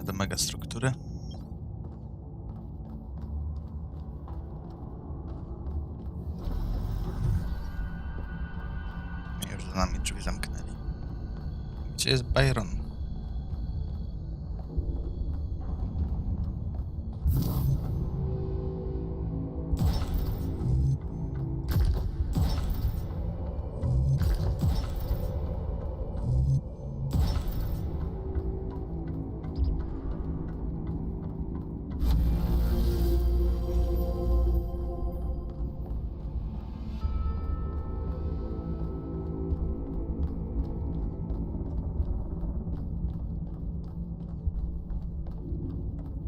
Wchodzimy do megastruktury. I już za nami drzwi zamknęli. Gdzie jest Byron?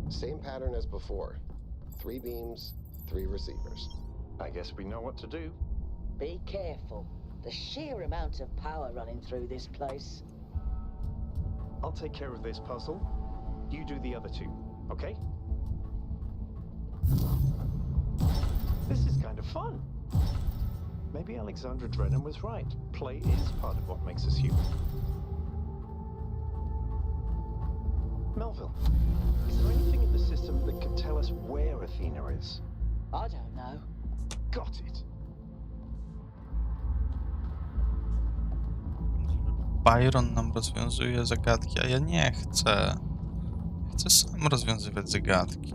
Same pattern as before. 3 beams, 3 receivers. I guess we know what to do. Be careful. The sheer amount of power running through this place. I'll take care of this puzzle. You do the other two, okay? This is kind of fun. Maybe Alexandra Drennan was right. Play is part of what makes us human. Melville, is there anything in the system that could tell us where Athena is? I don't know. Got it. Byron nam rozwiązuje zagadki, a ja nie chcę. Chcę sam rozwiązywać zagadki.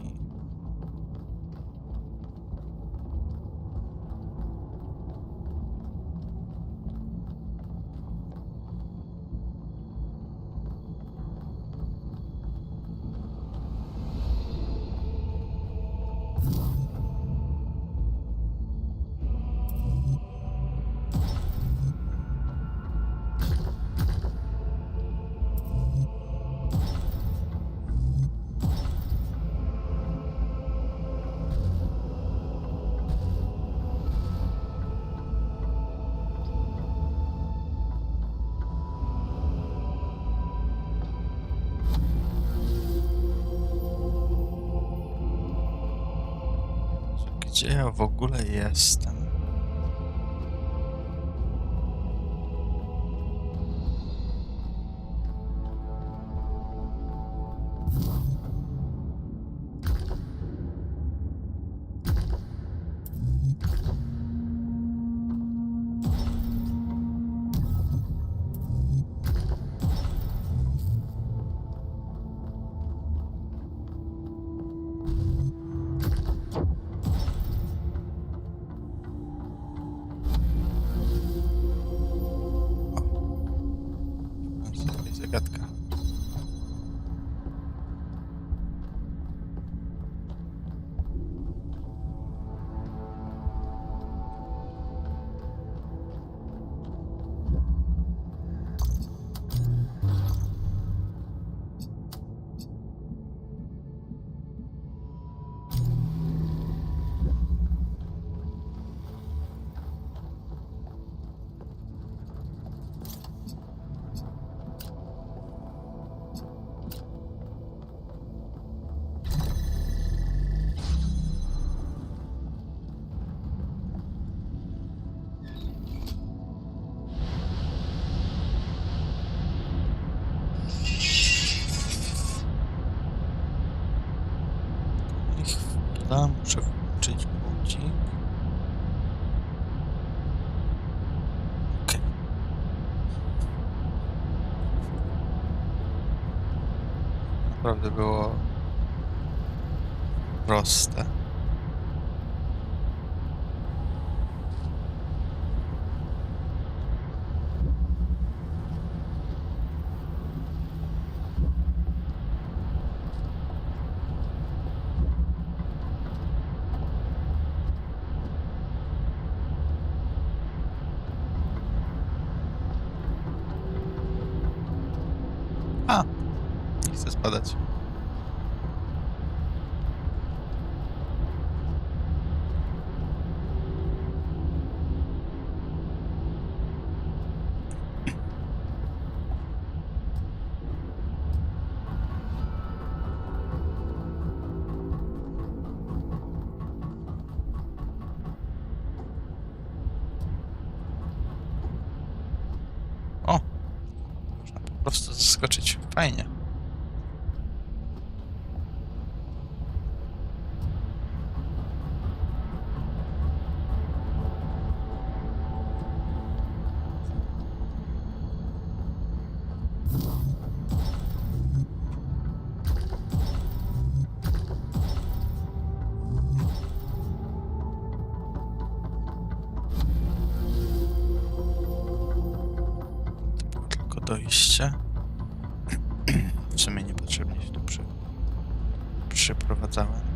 Gdzie ja w ogóle jestem? Zagadka. Muszę włączyć budzik. Okay. Naprawdę było proste. A, nie chcę spadać. O, można po prostu zaskoczyć. Fajnie. wyjście. W sumie niepotrzebnie się tu przyprowadzałem.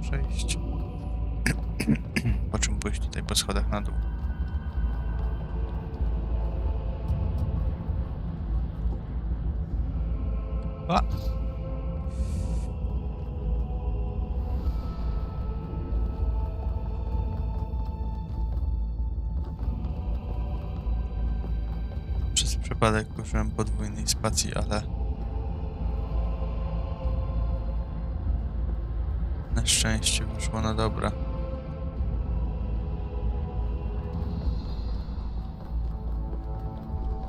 Przejść. Po czym pójść tutaj po schodach na dół. A! Przez przypadek użyłem podwójnej spacji, ale na szczęście wyszło na dobre.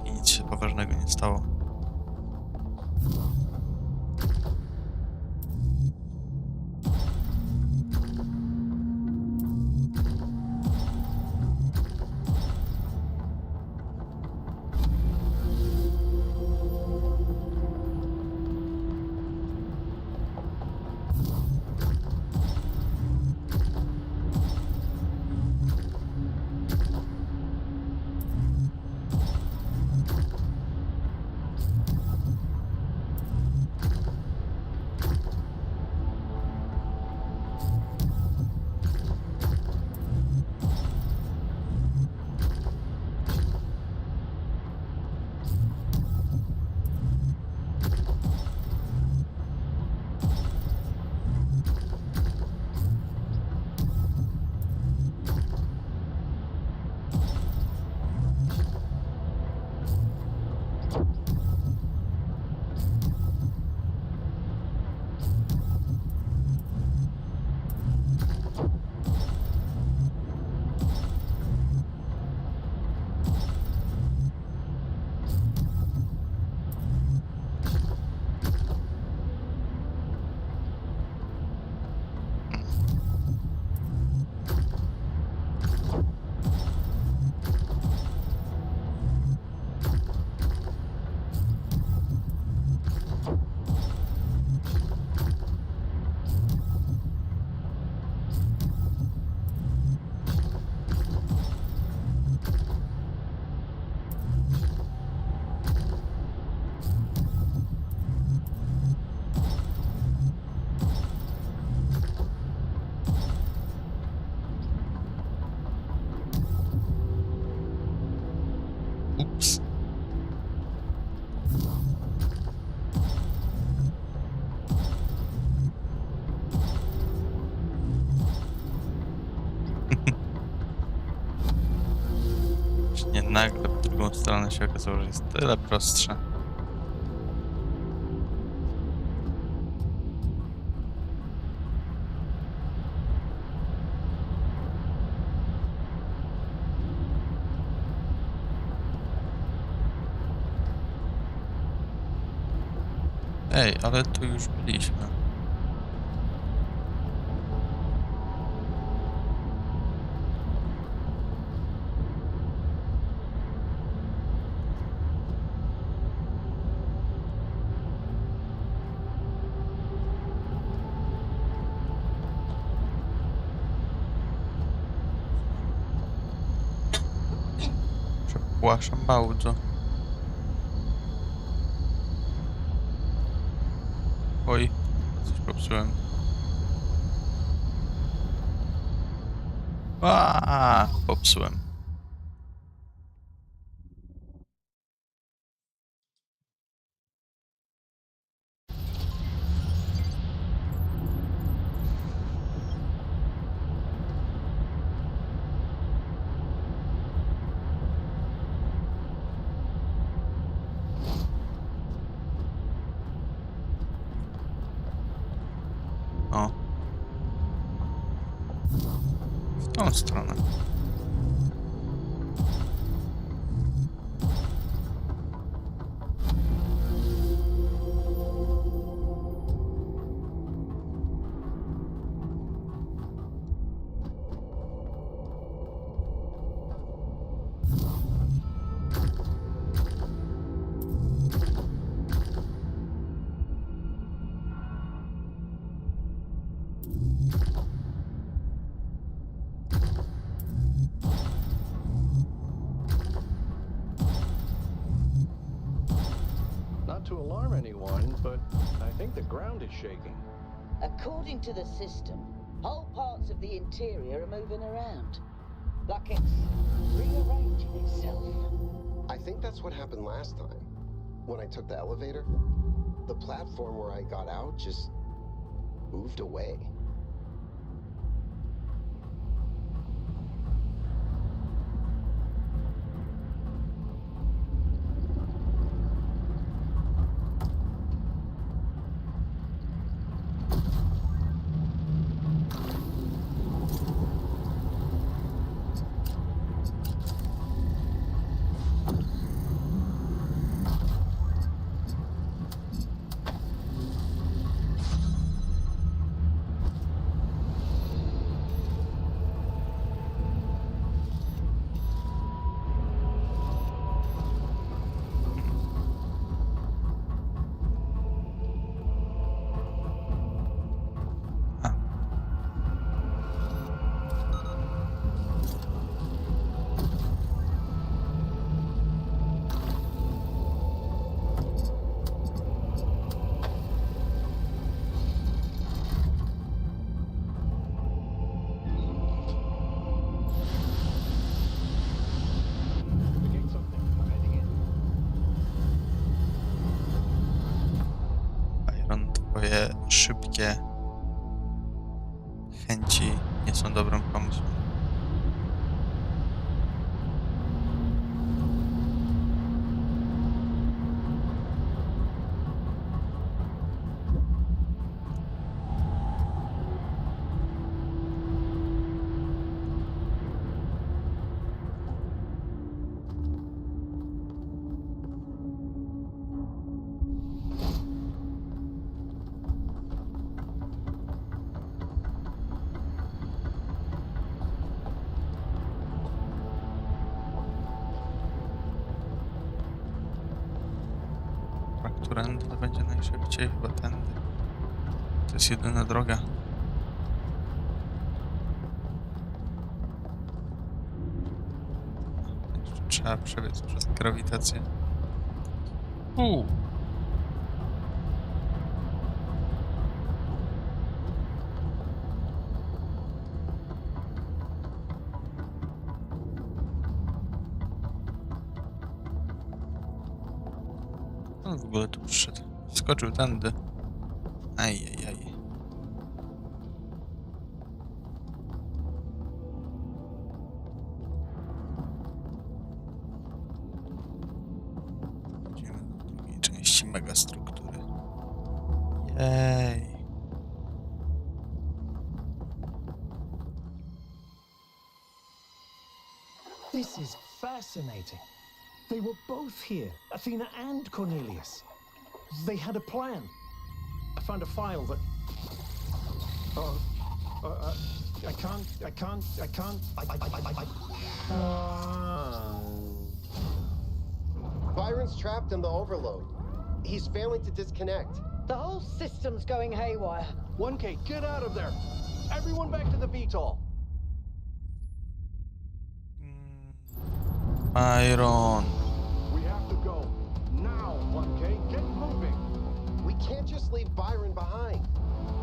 I nic się poważnego nie stało. Ups. Nie nagle w drugą stronę się okazało, że jest tyle prostsze. Ej, ale tu już byliśmy. Przepraszam bardzo. Oj, coś popsułem. Popsułem. O. W tą stronę. alarm anyone, but I think the ground is shaking. According to the system, whole parts of the interior are moving around. Like it's rearranging itself. I think that's what happened last time. When I took the elevator, the platform where I got out just moved away. The gate's open. I'm heading in. Byron, twoje szybkie chęci nie są dobrym pomysłem. Którędy to będzie najszybciej? Chyba tędy. To jest jedyna droga. Jeszcze trzeba przebiec przez grawitację. On w ogóle tu przyszedł. Wskoczył tędy. Ajajaj. Idziemy do drugiej części megastruktury. Jej. This is fascinating. They were both here, Athena and Cornelius. They had a plan. I found a file that... I can't... Byron's trapped in the overload. He's failing to disconnect. The whole system's going haywire. 1K, get out of there! Everyone back to the VTOL. Byron. We have to go. Now, 1K, get moving! We can't just leave Byron behind.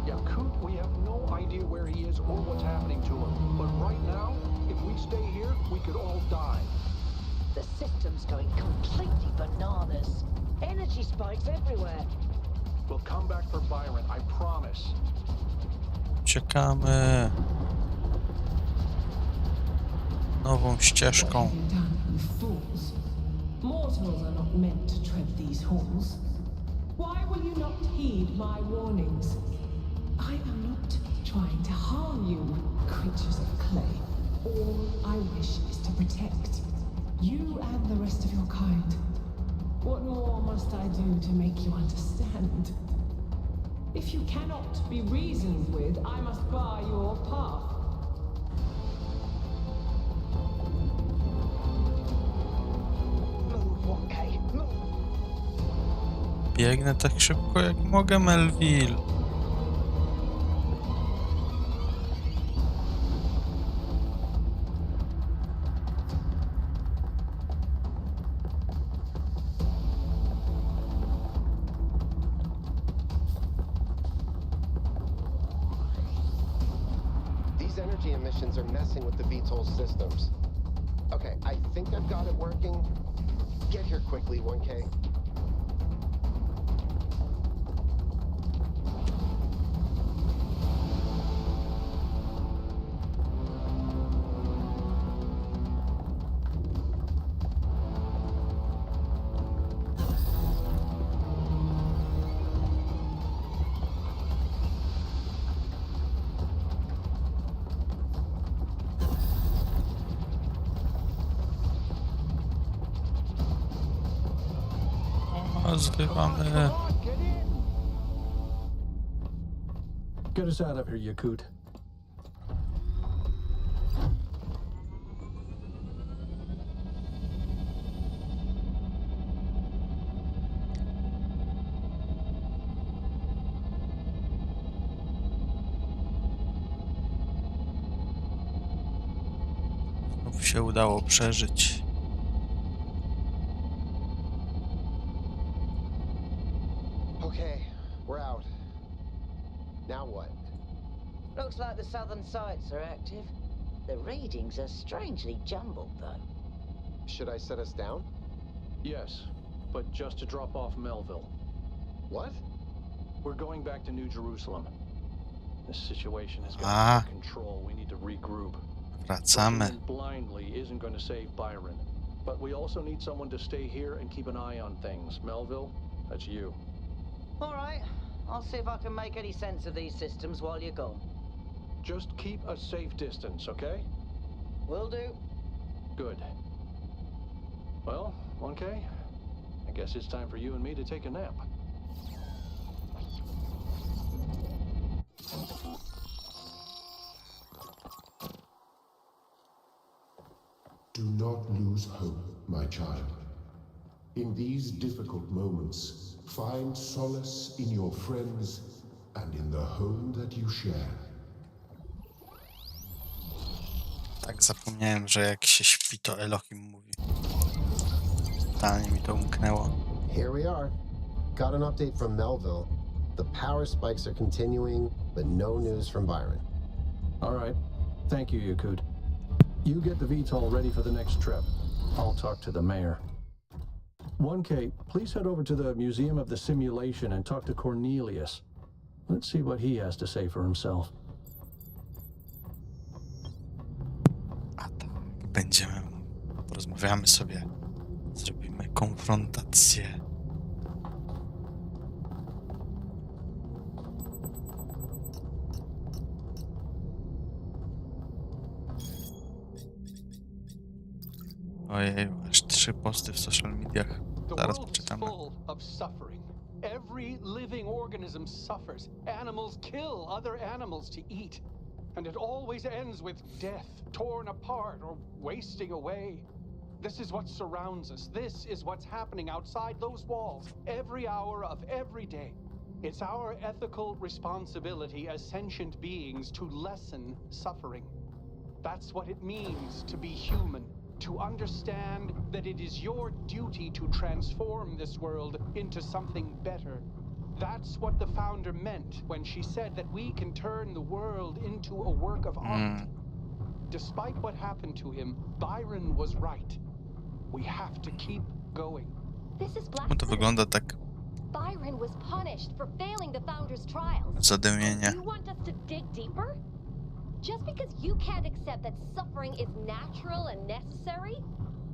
Yeah, Coot, we have no idea where he is or what's happening to him. But right now, if we stay here, we could all die. The system's going completely bananas. Energy spikes everywhere. We'll come back for Byron, I promise. Uciekamy. Nową ścieżką. What have you done, you fools? Mortals are not meant to tread these halls. Why will you not heed my warnings? I am not trying to harm you, creatures of clay. All I wish is to protect you and the rest of your kind. What more must I do to make you understand? If you cannot be reasoned with, I must bar your path. Move, 1K, move. Biegnę tak szybko jak mogę, Melville. energy emissions are messing with the VTOL systems. Okay, I think I've got it working. Get here quickly, 1K. Zbywamy. Get us out of here, Yakut. Znów się udało przeżyć. Okay, we're out. Now what? Looks like the southern sites are active. The readings are strangely jumbled, though. Should I set us down? Yes, but just to drop off Melville. What? We're going back to New Jerusalem. This situation has got Ah. under control. We need to regroup. Wracamy. Rushing in blindly isn't going to save Byron. But we also need someone to stay here and keep an eye on things. Melville, that's you. All right. I'll see if I can make any sense of these systems while you're gone. Just keep a safe distance, okay? Will do. Good. Well, 1K, I guess it's time for you and me to take a nap. Do not lose hope, my child. In these difficult moments, find solace in your friends and in the home that you share. Tak, zapomniałem, że jak się śpi, to Elohim mówi. Totalnie mi to umknęło. Here we are. Got an update from Melville. The power spikes are continuing, but no news from Byron. All right. Thank you, Yakut. You get the VTOL ready for the next trip. I'll talk to the mayor. 1K, please head over to the Museum of the Simulation and talk to Cornelius. Let's see what he has to say for himself. A tak, będziemy. Porozmawiamy sobie. Zrobimy konfrontację. Ojej, aż 3 posty w social mediach. The Zaraz world is poczytamy. full of suffering. Every living organism suffers. Animals kill other animals to eat. And it always ends with death, torn apart or wasting away. This is what surrounds us. This is what's happening outside those walls, every hour of every day. It's our ethical responsibility as sentient beings to lessen suffering. That's what it means to be human. To understand that it is your duty to transform this world into something better. That's what the founder meant when she said that we can turn the world into a work of art. Despite what happened to him, Byron was right. We have to keep going. This is No to wygląda tak Byron was punished for failing the founder's trials. zadymienie. You want us to dig deeper? Just because you can't accept that suffering is natural and necessary?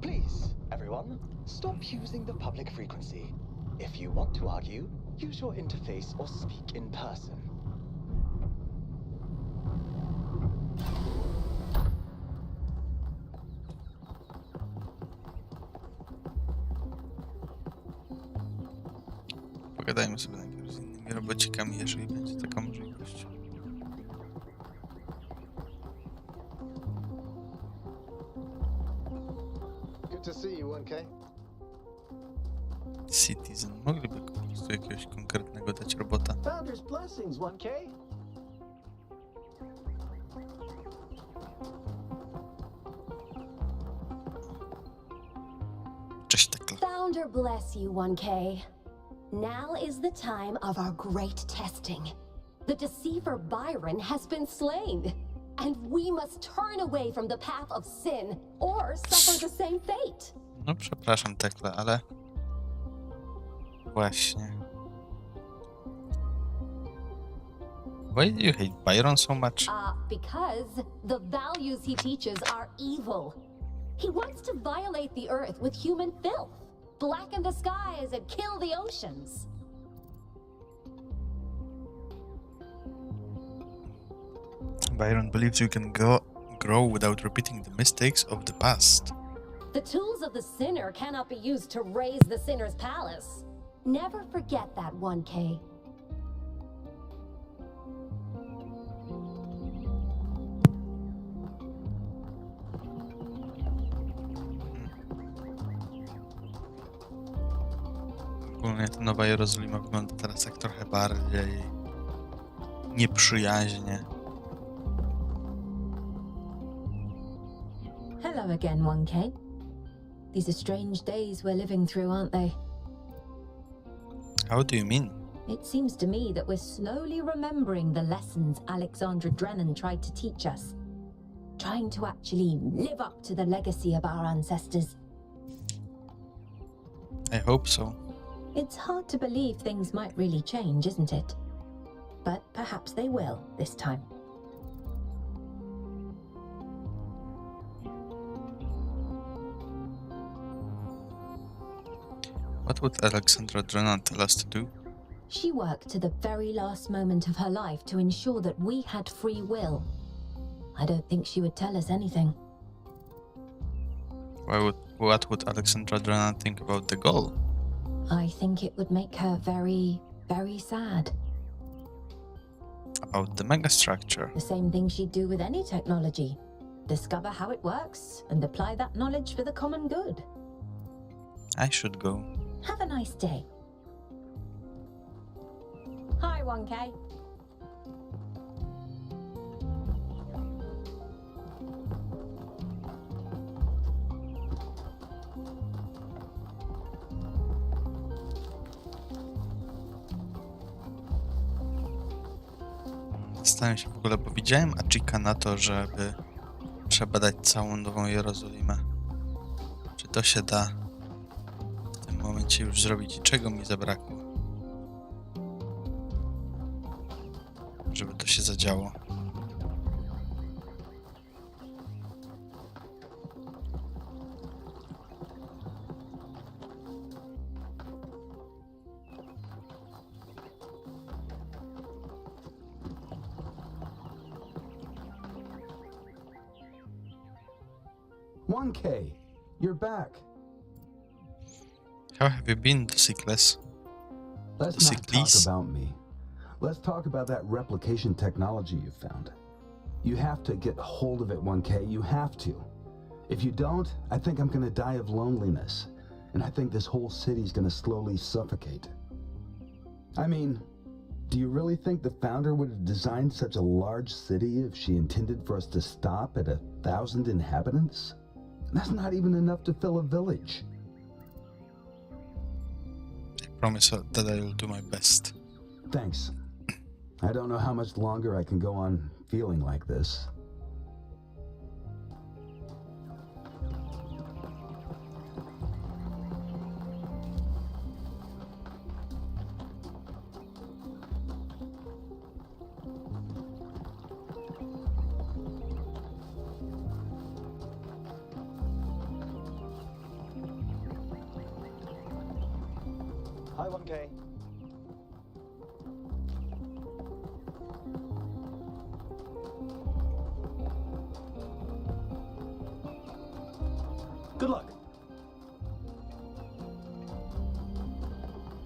Please, everyone, stop using the public frequency. If you want to argue, use your interface or speak in person. Pogadajmy sobie najpierw z innymi robocikami, jeżeli będzie taka możliwość. Good to see you, 1K. Citizen. Mogliby po prostu jakiegoś konkretnego dać robota. Founder's blessings, 1K. Cześć, Tekla. Founder bless you, 1K. Now is the time of our great testing. The deceiver Byron has been slain. and we must turn away from the path of sin or suffer the same fate. No przepraszam, Tekle, ale... Właśnie. Why do you hate Byron so much? Because the values he teaches are evil. He wants to violate the earth with human filth, blacken the skies and kill the oceans. Byron believes you can grow without repeating the mistakes of the past. The tools of the sinner cannot be used to raise the sinner's palace. Never forget that, 1K. Ogólnie ta Nowa Jerozolima wygląda teraz tak trochę bardziej nieprzyjaźnie. Hello again, 1K. These are strange days we're living through, aren't they? How do you mean? It seems to me that we're slowly remembering the lessons Alexandra Drennan tried to teach us. Trying to actually live up to the legacy of our ancestors. I hope so. It's hard to believe things might really change, isn't it? But perhaps they will this time. What would Alexandra Drennan tell us to do? She worked to the very last moment of her life to ensure that we had free will. I don't think she would tell us anything. What would Alexandra Drennan think about the goal? I think it would make her very, very sad. About the megastructure? The same thing she'd do with any technology. Discover how it works and apply that knowledge for the common good. I should go. Have a nice day. Hi, 1K. Zastanawiam się w ogóle, bo widziałem Achika na to, żeby przebadać całą Nową Jerozolimę. Czy to się da w tym momencie już zrobić i czego mi zabrakło, żeby to się zadziało? "1K, you're back." How have you been, Dosicles? Let's not talk about me. Let's talk about that replication technology you found. You have to get hold of it, 1K. You have to. If you don't, I think I'm gonna die of loneliness. And I think this whole city's gonna slowly suffocate. I mean, do you really think the founder would have designed such a large city if she intended for us to stop at 1,000 inhabitants? That's not even enough to fill a village. I promise that I will do my best. Thanks. I don't know how much longer I can go on feeling like this. Hi, 1K. Good luck.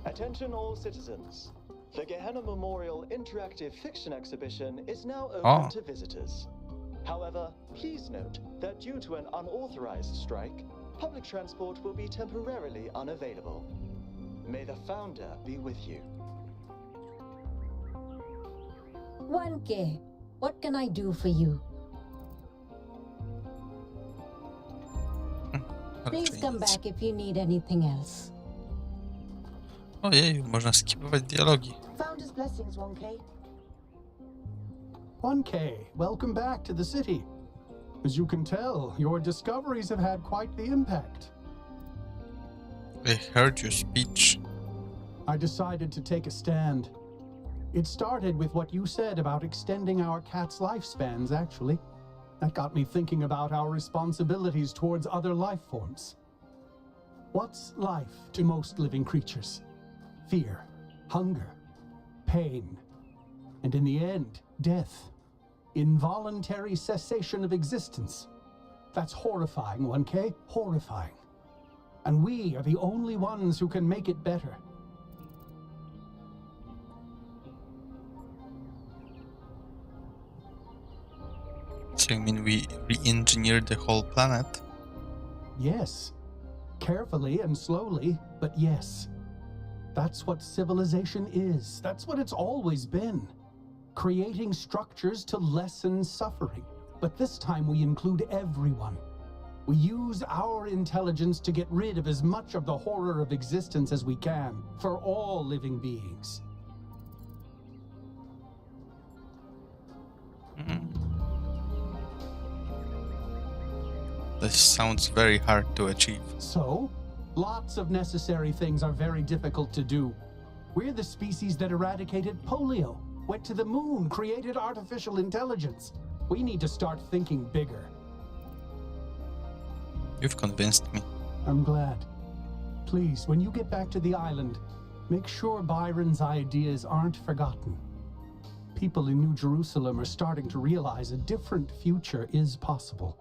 Attention all citizens. The Gehenna Memorial Interactive Fiction Exhibition is now open Oh. to visitors. However, please note that due to an unauthorized strike, public transport will be temporarily unavailable. May the founder be with you. 1K, what can I do for you? Please come back if you need anything else. Ojej, można skipować dialogi. Founder's blessings, 1K. 1K, welcome back to the city. As you can tell, your discoveries have had quite the impact. I heard your speech. I decided to take a stand. It started with what you said about extending our cats' lifespans, actually. That got me thinking about our responsibilities towards other life forms. What's life to most living creatures? Fear, hunger, pain, and in the end, death. Involuntary cessation of existence. That's horrifying, 1K, horrifying. And we are the only ones who can make it better. So you mean we re-engineered the whole planet? Yes. Carefully and slowly, but yes. That's what civilization is. That's what it's always been. Creating structures to lessen suffering. But this time we include everyone. We use our intelligence to get rid of as much of the horror of existence as we can, for all living beings. This sounds very hard to achieve. So, lots of necessary things are very difficult to do. We're the species that eradicated polio, went to the moon, created artificial intelligence. We need to start thinking bigger. You've convinced me. I'm glad. Please, when you get back to the island, make sure Byron's ideas aren't forgotten. People in New Jerusalem are starting to realize a different future is possible.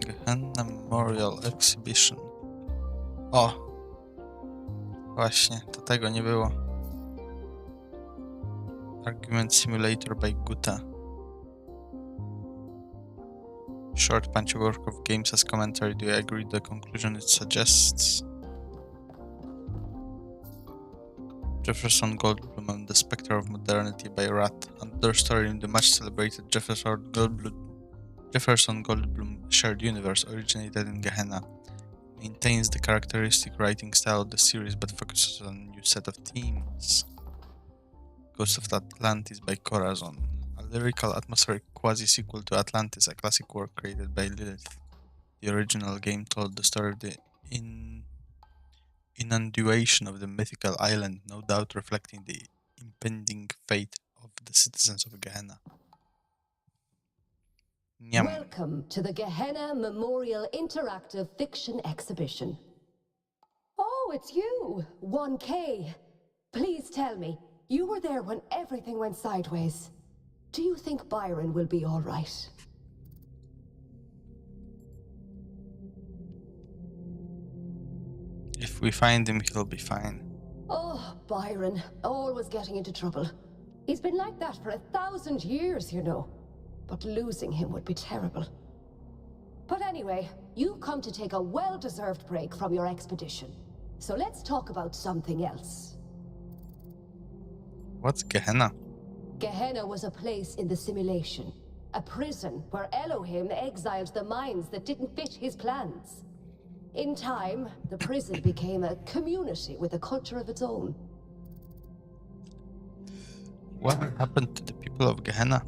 Gehenna Memorial Exhibition. O! Właśnie, to tego nie było. Argument Simulator by Guta. Short punchy work of games as commentary. Do you agree with the conclusion it suggests? Jefferson Goldblum and the Spectre of Modernity by Rat. Another story in the much celebrated Jefferson Goldblum shared universe originated in Gehenna. Maintains the characteristic writing style of the series but focuses on a new set of themes. Ghost of Atlantis by Corazon. A lyrical atmospheric quasi-sequel to Atlantis, a classic work created by Lilith. The original game told the story of the inundation of the mythical island, no doubt reflecting the impending fate of the citizens of Gehenna. Nyam. Welcome to the Gehenna Memorial Interactive Fiction Exhibition. Oh, it's you, 1K. Please tell me, you were there when everything went sideways. Do you think Byron will be all right? If we find him, he'll be fine. Oh, Byron, always getting into trouble. He's been like that for 1,000 years, you know. But losing him would be terrible. But anyway, you've come to take a well-deserved break from your expedition. So let's talk about something else. What's Gehenna? Gehenna was a place in the simulation. A prison where Elohim exiled the minds that didn't fit his plans. In time, the prison became a community with a culture of its own. What happened to the people of Gehenna?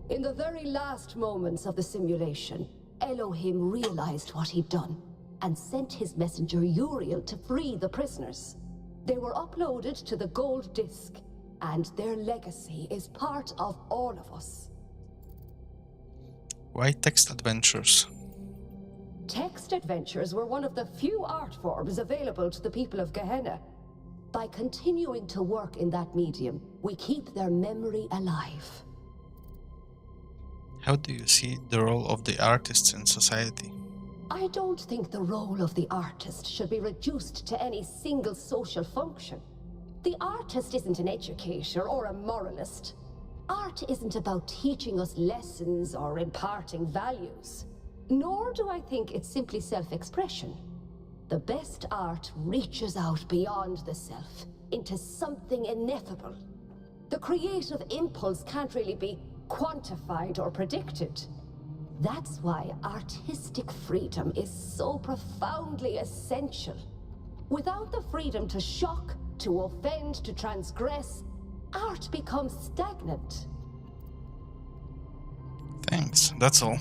In the very last moments of the simulation, Elohim realized what he'd done and sent his messenger Uriel to free the prisoners. They were uploaded to the gold disc, and their legacy is part of all of us. Why text adventures? Text adventures were one of the few art forms available to the people of Gehenna. By continuing to work in that medium, we keep their memory alive. How do you see the role of the artists in society? I don't think the role of the artist should be reduced to any single social function. The artist isn't an educator or a moralist. Art isn't about teaching us lessons or imparting values. Nor do I think it's simply self-expression. The best art reaches out beyond the self, into something ineffable. The creative impulse can't really be quantified or predicted. That's why artistic freedom is so profoundly essential. Without the freedom to shock, to offend, to transgress, art becomes stagnant. Thanks, that's all.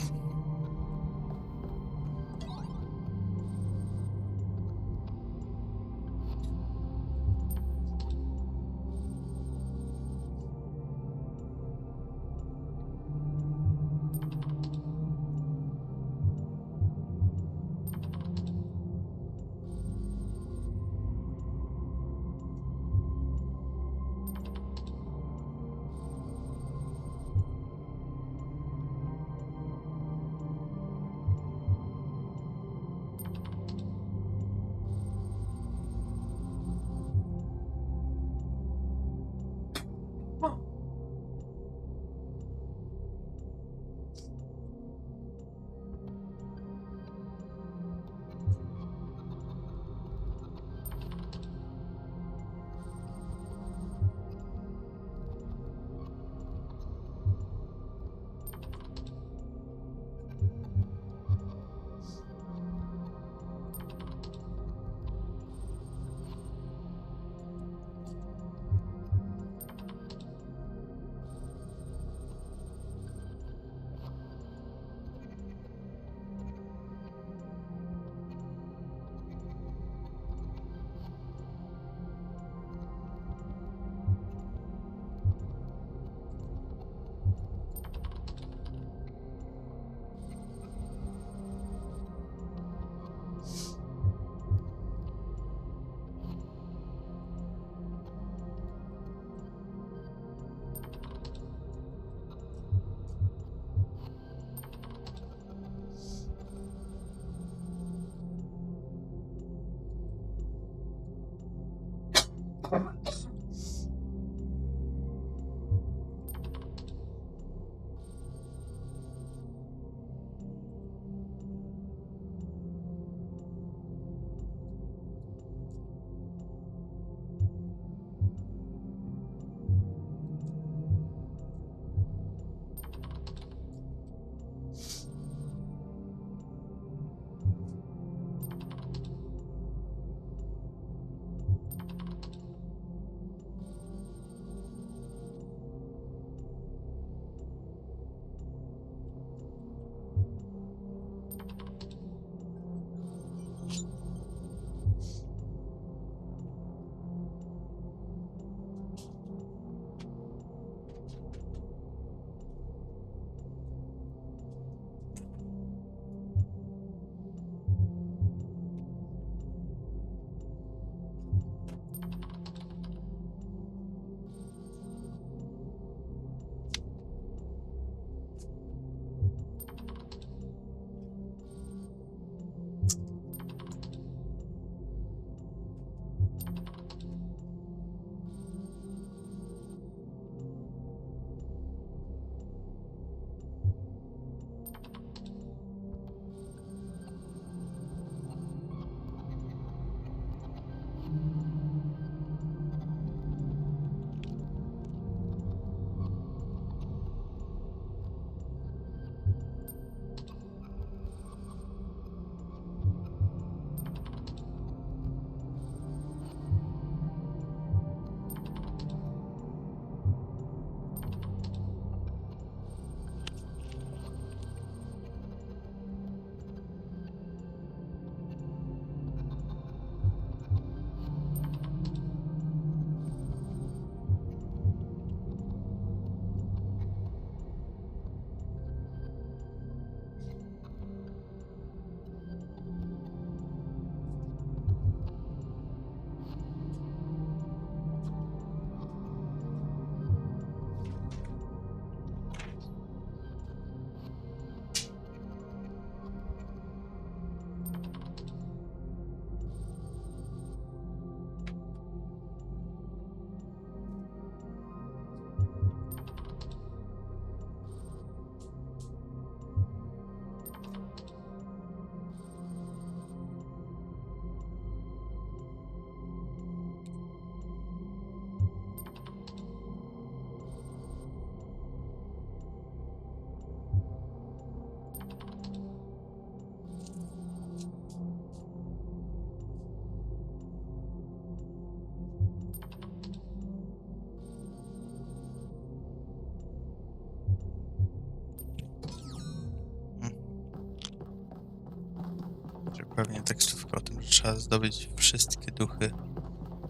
Pewnie tekstówka o tym, że trzeba zdobyć wszystkie duchy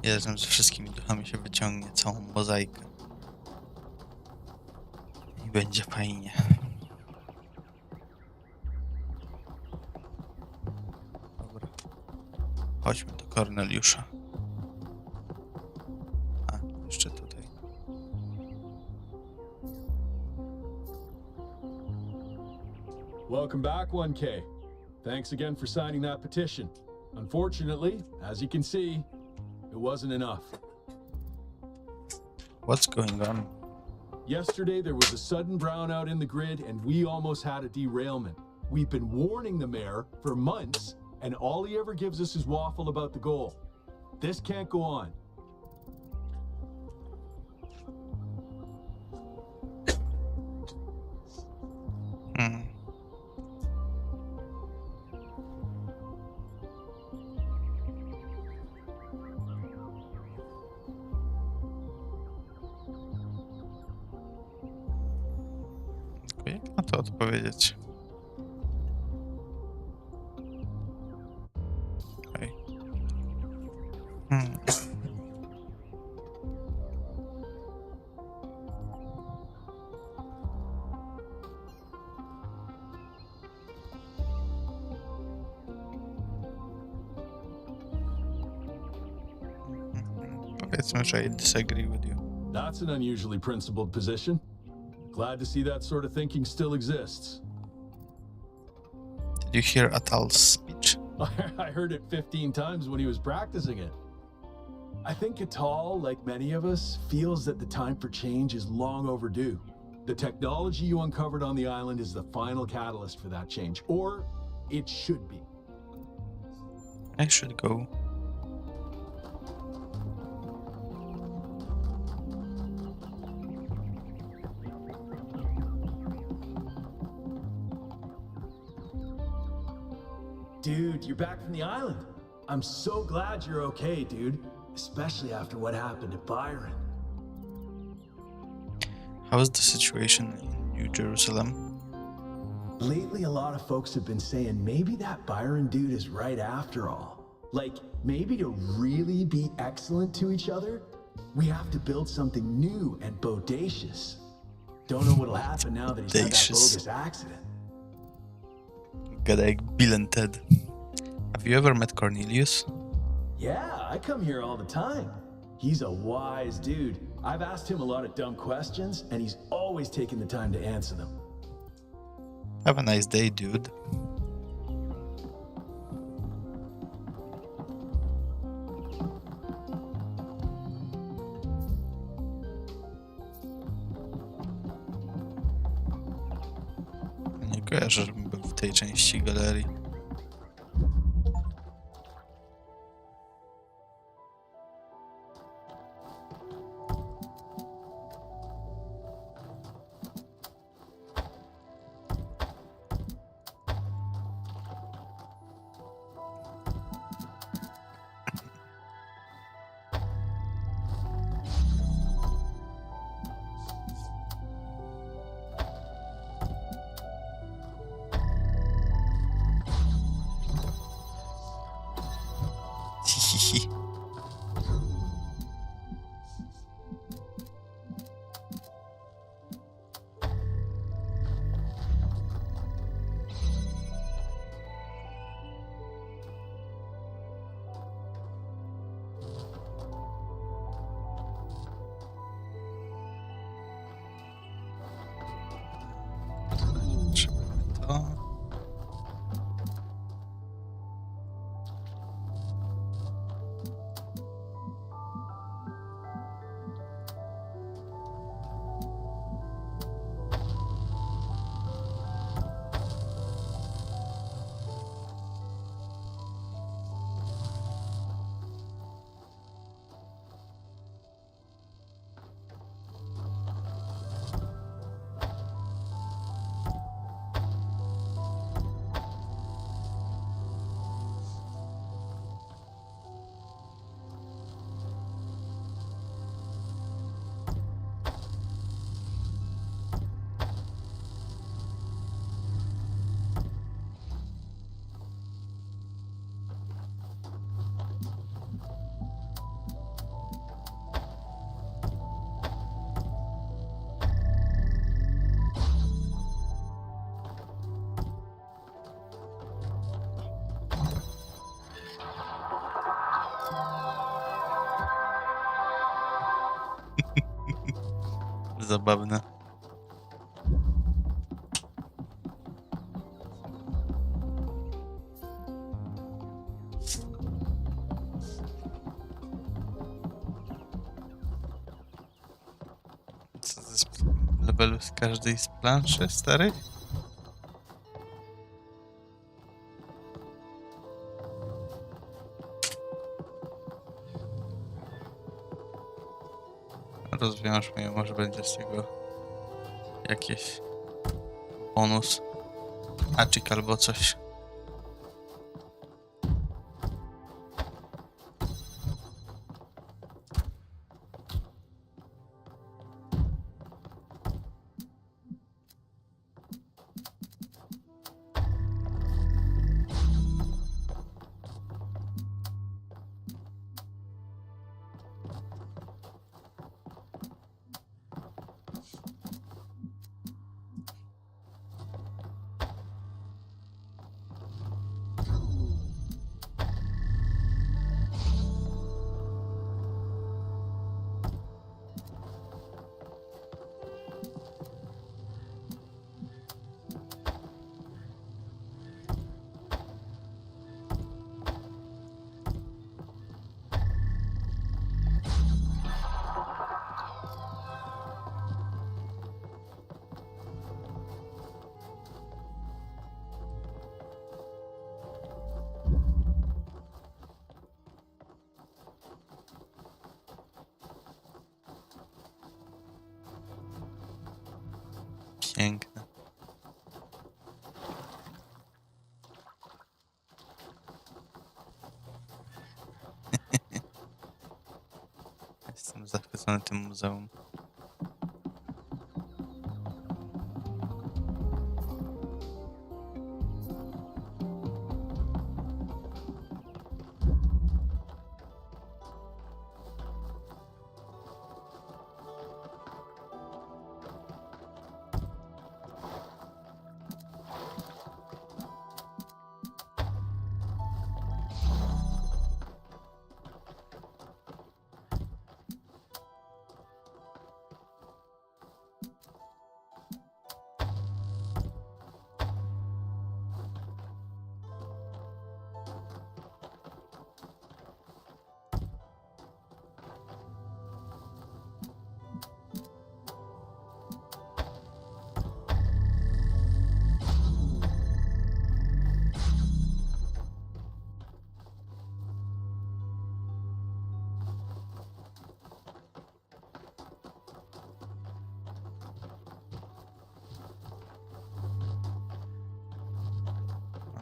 i razem z wszystkimi duchami się wyciągnie całą mozaikę. I będzie fajnie. Dobra. Chodźmy do Korneliusza. A, jeszcze tutaj. Welcome back, 1K. Thanks again for signing that petition. Unfortunately, as you can see, it wasn't enough. What's going on? Yesterday, there was a sudden brownout in the grid, and we almost had a derailment. We've been warning the mayor for months, and all he ever gives us is waffle about the goal. This can't go on. Jak na to odpowiedzieć? Okay. Powiedzmy, że I disagree with you. That's an unusually principled position. Glad to see that sort of thinking still exists. Did you hear Atal's speech? I heard it 15 times when he was practicing it. I think Atal, like many of us, feels that the time for change is long overdue. The technology you uncovered on the island is the final catalyst for that change, or it should be. I should go. Dude, you're back from the island. I'm so glad you're okay, dude. Especially after what happened to Byron. How is the situation in New Jerusalem? Lately, a lot of folks have been saying maybe that Byron dude is right after all. Like, maybe to really be excellent to each other, we have to build something new and bodacious. Don't know what'll happen now that he's had that bogus accident. Gada jak Bill and Ted. Have you ever met Cornelius? Yeah, I come here all the time. He's a wise dude. I've asked him a lot of dumb questions, and he's always taken the time to answer them. Have a nice day, dude. Nie kojarzę, żebym był w tej części galerii. Hihihi. Trzeba to. zabawne. Co to jest levelu z każdej z planszy, stary? Rozwiążmy ją, może będzie z tego jakiś bonus, haczyk albo coś. Piękne. Jestem zachwycony tym muzeum.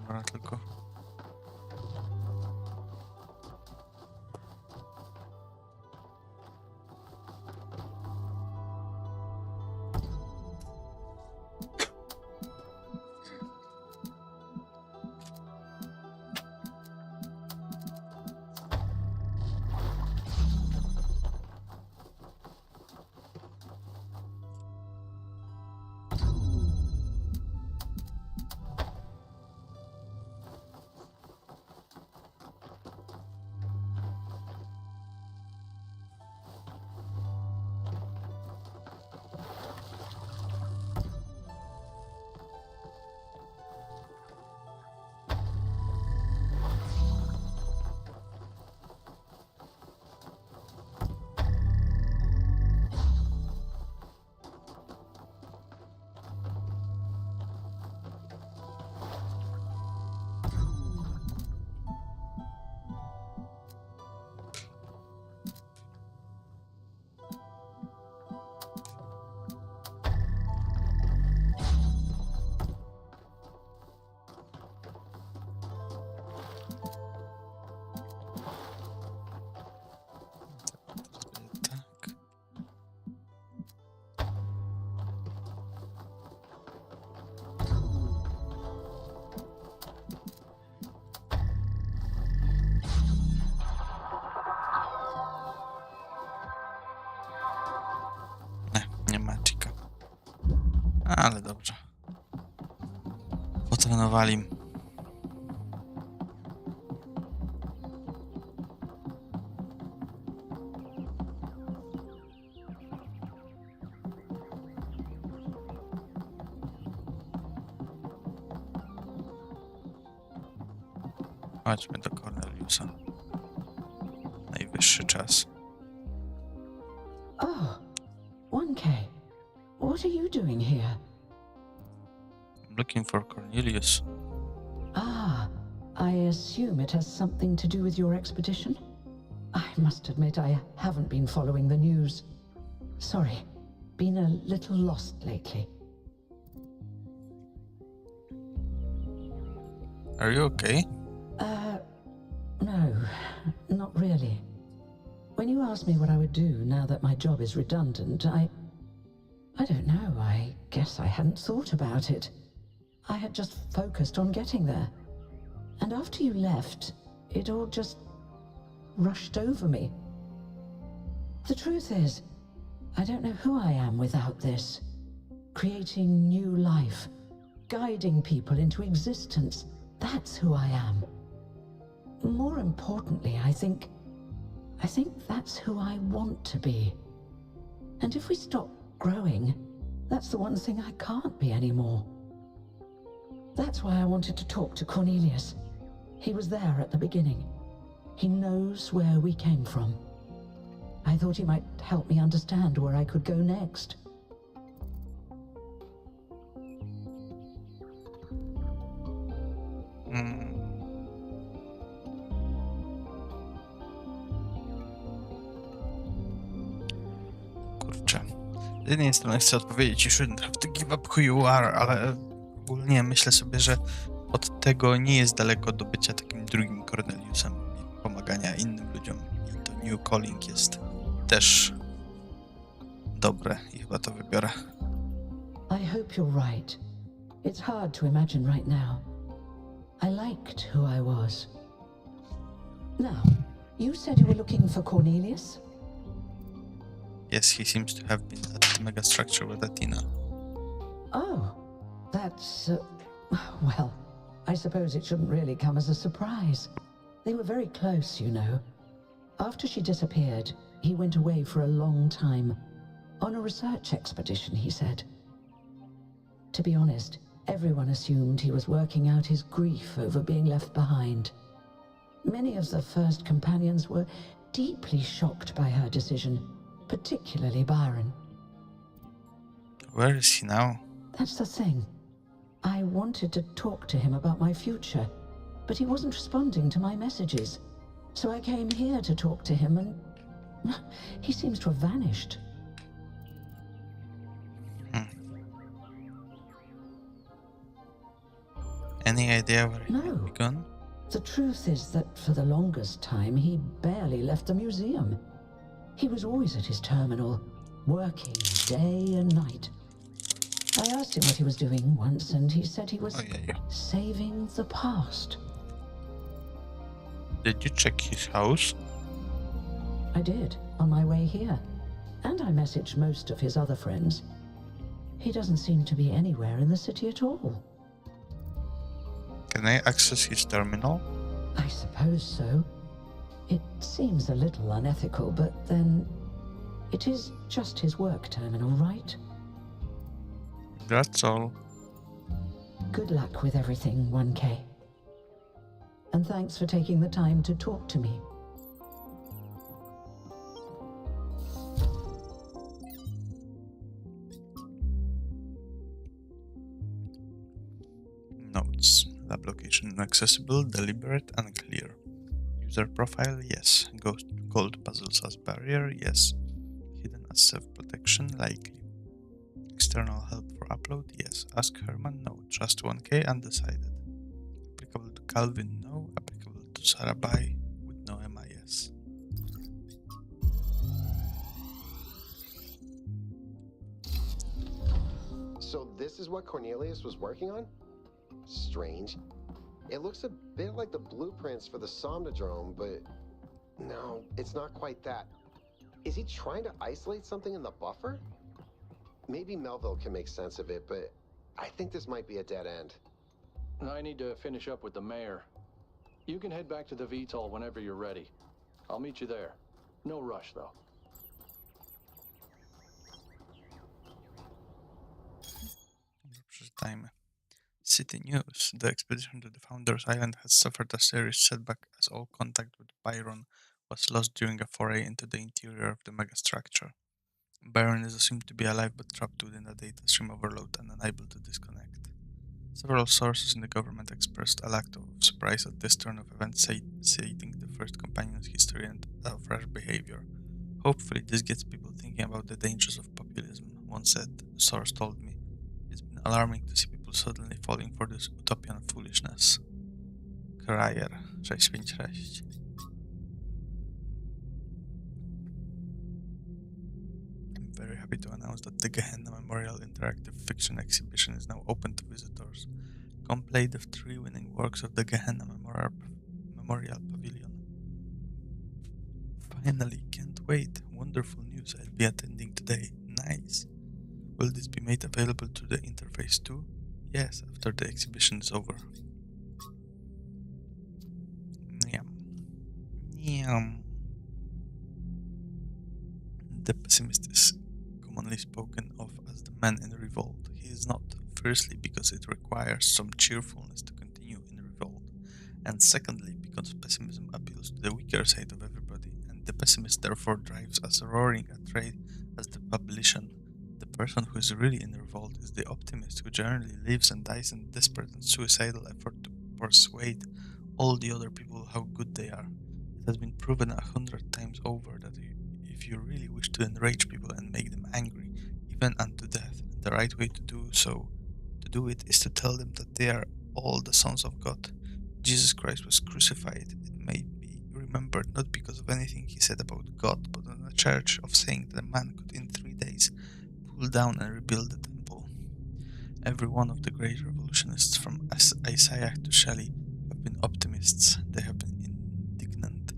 Dobra, tylko tak. Nie ma chica. Ale dobrze. Potrenowali. Chodźmy do Corneliusa. Najwyższy czas. Oh, 1K. What are you doing here? I'm looking for Cornelius. Ah, I assume it has something to do with your expedition? I must admit I haven't been following the news. Sorry, been a little lost lately. Are you okay? No, not really. When you asked me what I would do now that my job is redundant, I don't know, I guess I hadn't thought about it. I had just focused on getting there. And after you left, it all just rushed over me. The truth is, I don't know who I am without this. Creating new life, guiding people into existence, that's who I am. More importantly, I think that's who I want to be. And if we stop growing, that's the one thing I can't be anymore. That's why I wanted to talk to Cornelius. He was there at the beginning. He knows where we came from. I thought he might help me understand where I could go next. Kurczę. Z jednej strony chcę odpowiedzieć, you shouldn't have to give up who you are, ale ogólnie myślę sobie, że od tego nie jest daleko do bycia takim drugim Corneliusem i pomagania innym ludziom. I to New Calling jest też dobre i chyba to wybiorę. I hope you're right. It's hard to imagine right now. I liked who I was. Now, you said you were looking for Cornelius? Yes, he seems to have been at the megastructure with Athena. Oh, that's... well, I suppose it shouldn't really come as a surprise. They were very close, you know. After she disappeared, he went away for a long time. On a research expedition, he said. To be honest, everyone assumed he was working out his grief over being left behind. Many of the first companions were deeply shocked by her decision, particularly Byron. Where is he now? That's the thing. I wanted to talk to him about my future, but he wasn't responding to my messages. So I came here to talk to him, and he seems to have vanished. Any idea where he No. might be gone? The truth is that for the longest time, he barely left the museum. He was always at his terminal, working day and night. I asked him what he was doing once, and he said he was saving the past. Did you check his house? I did, on my way here. And I messaged most of his other friends. He doesn't seem to be anywhere in the city at all. Can I access his terminal? I suppose so. It seems a little unethical, but then it is just his work terminal, right? That's all. Good luck with everything, 1K. And thanks for taking the time to talk to me. Notes. Lab location inaccessible, deliberate, unclear. User profile, yes. Gold puzzles as barrier, yes. Hidden as self-protection, likely. External help for upload, yes. Ask Herman, no. Trust 1K, undecided. Applicable to Calvin, no. Applicable to Sarabai, with no MIS. So this is what Cornelius was working on? Strange. It looks a bit like the blueprints for the Somnodrome, but no, it's not quite that. Is he trying to isolate something in the buffer? Maybe Melville can make sense of it, but I think this might be a dead end. I need to finish up with the mayor. You can head back to the VTOL whenever you're ready. I'll meet you there. No rush, though. Przeczytajmy. City News. The expedition to the Founders Island has suffered a serious setback as all contact with Byron was lost during a foray into the interior of the megastructure. Byron is assumed to be alive but trapped within a data stream overload and unable to disconnect. Several sources in the government expressed a lack of surprise at this turn of events, citing the first companion's history and fresh behavior. Hopefully this gets people thinking about the dangers of populism, one said source told me. It's been alarming to see people suddenly falling for this utopian foolishness. Crier 656. I'm very happy to announce that the Gehenna Memorial Interactive Fiction Exhibition is now open to visitors. Come play the 3 winning works of the Gehenna Memorial Pavilion. Finally, can't wait. Wonderful news. I'll be attending today. Nice. Will this be made available through the interface too? Yes, after the exhibition is over. Nyam. The pessimist is commonly spoken of as the man in revolt. He is not. Firstly, because it requires some cheerfulness to continue in revolt, and secondly, because pessimism appeals to the weaker side of everybody, and the pessimist therefore drives as roaring a trade as the publication. The person who is really in revolt is the optimist who generally lives and dies in desperate and suicidal effort to persuade all the other people how good they are. It has been proven 100 times over that if you really wish to enrage people and make them angry, even unto death, the right way to do it is to tell them that they are all the sons of God. Jesus Christ was crucified, it may be remembered, not because of anything he said about God, but on a charge of saying that a man could in 3 days pull down and rebuild the temple. Every one of the great revolutionists from Isaiah to Shelley have been optimists. They have been indignant,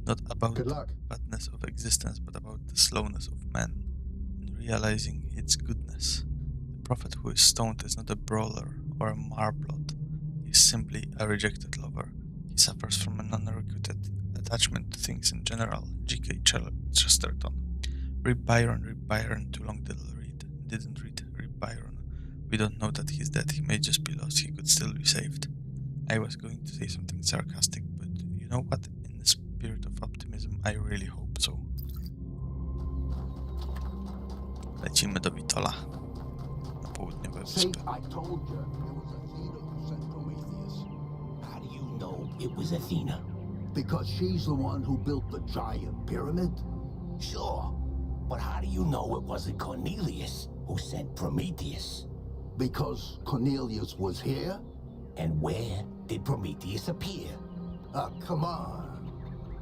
not about the badness of existence, but about the slowness of man in realizing its goodness. The prophet who is stoned is not a brawler or a marplot. He is simply a rejected lover. He suffers from an unrequited attachment to things in general. G.K. Chesterton. Read Byron, too long didn't read Byron. We don't know that he's dead, he may just be lost, he could still be saved. I was going to say something sarcastic, but you know what? In the spirit of optimism, I really hope so. Lecimy do Vitola. Na południowe wyspy. I told you it was Athena who sent Prometheus. How do you know it was Athena? Because she's the one who built the giant pyramid? Sure. But how do you know it wasn't Cornelius who sent Prometheus? Because Cornelius was here? And where did Prometheus appear? Come on.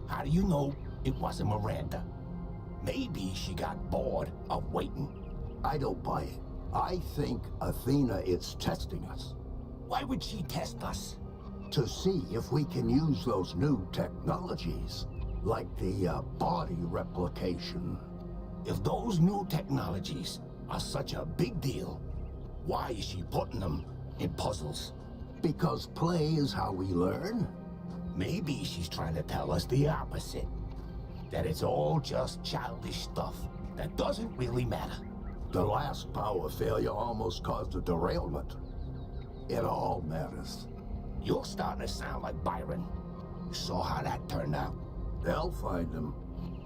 How do you know it wasn't Miranda? Maybe she got bored of waiting. I don't buy it. I think Athena is testing us. Why would she test us? To see if we can use those new technologies, like the body replication. If those new technologies are such a big deal, why is she putting them in puzzles? Because play is how we learn. Maybe she's trying to tell us the opposite. That it's all just childish stuff that doesn't really matter. The last power failure almost caused a derailment. It all matters. You're starting to sound like Byron. You saw how that turned out. They'll find him.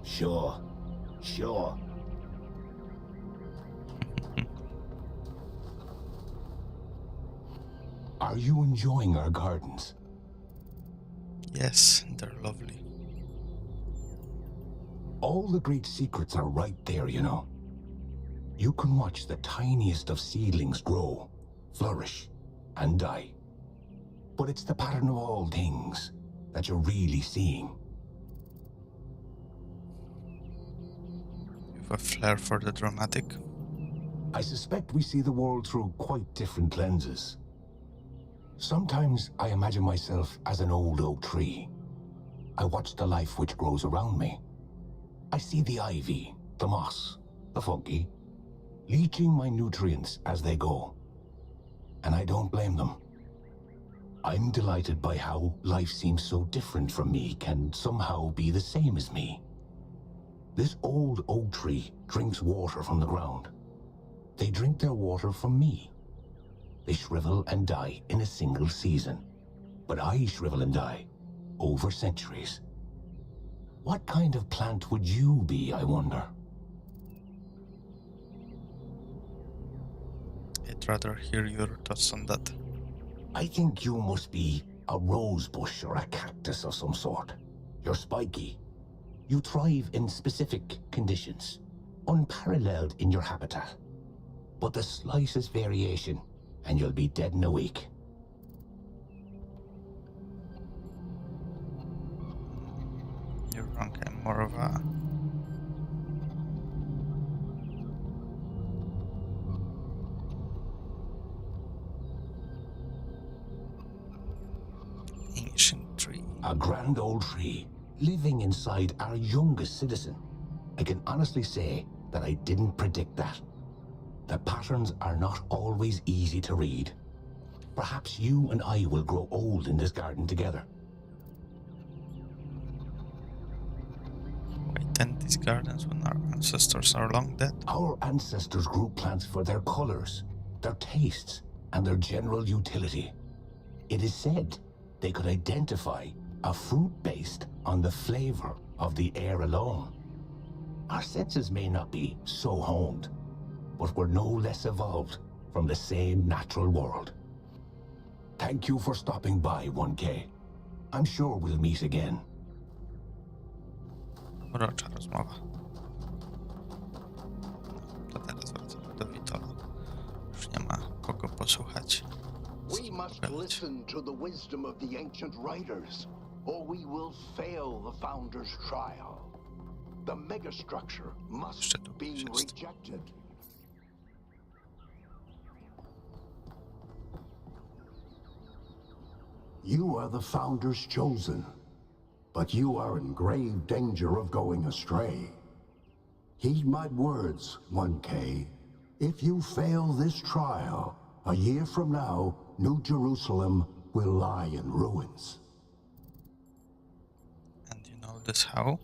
Sure. Are you enjoying our gardens? Yes, they're lovely. All the great secrets are right there, you know. You can watch the tiniest of seedlings grow, flourish, and die. But it's the pattern of all things that you're really seeing. You have a flair for the dramatic. I suspect we see the world through quite different lenses. Sometimes I imagine myself as an old oak tree. I watch the life which grows around me. I see the ivy, the moss, the fungi, leaching my nutrients as they go. And I don't blame them. I'm delighted by how life seems so different from me can somehow be the same as me. This old oak tree drinks water from the ground. They drink their water from me. they shrivel and die in a single season. But I shrivel and die over centuries. What kind of plant would you be, I wonder? I'd rather hear your thoughts on that. I think you must be a rose bush or a cactus of some sort. You're spiky. You thrive in specific conditions, unparalleled in your habitat. But the slightest variation, and you'll be dead in a week. You're wrong, I'm more of a... ancient tree. A grand old tree, living inside our youngest citizen. I can honestly say that I didn't predict that. The patterns are not always easy to read. Perhaps you and I will grow old in this garden together. Why tend these gardens when our ancestors are long dead? Our ancestors grew plants for their colors, their tastes, and their general utility. It is said they could identify a fruit based on the flavor of the air alone. Our senses may not be so honed, but we're no less evolved from the same natural world. Thank you for stopping by, 1K. I'm sure we'll meet again. Urocza rozmowa. To teraz wracamy do Witola. Już nie ma kogo posłuchać. We must listen to the wisdom of the ancient writers, or we will fail the Founder's trial. The megastructure must be rejected. You are the Founder's chosen, but you are in grave danger of going astray. Heed my words, 1K. If you fail this trial, a year from now, New Jerusalem will lie in ruins. And you know this how?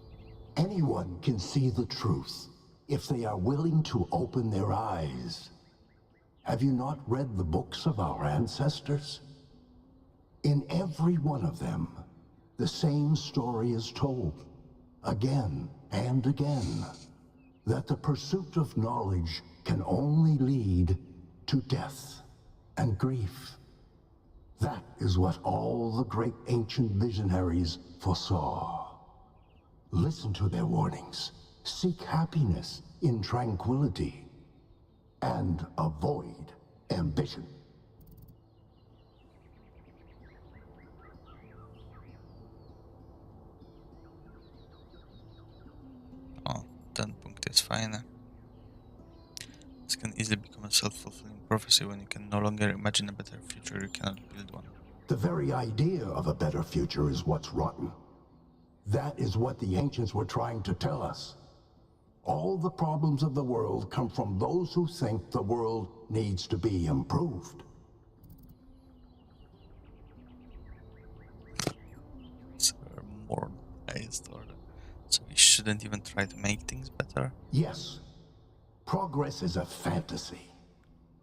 Anyone can see the truth if they are willing to open their eyes. Have you not read the books of our ancestors? In every one of them, the same story is told, again and again, that the pursuit of knowledge can only lead to death and grief. That is what all the great ancient visionaries foresaw. Listen to their warnings. Seek happiness in tranquility and avoid ambition. O, ten punkt jest fajny. This can easily become a self-fulfilling prophecy when you can no longer imagine a better future, you cannot build one. The very idea of a better future is what's rotten. That is what the ancients were trying to tell us. All the problems of the world come from those who think the world needs to be improved. So we're more biased, or so we shouldn't even try to make things better? Yes. Progress is a fantasy.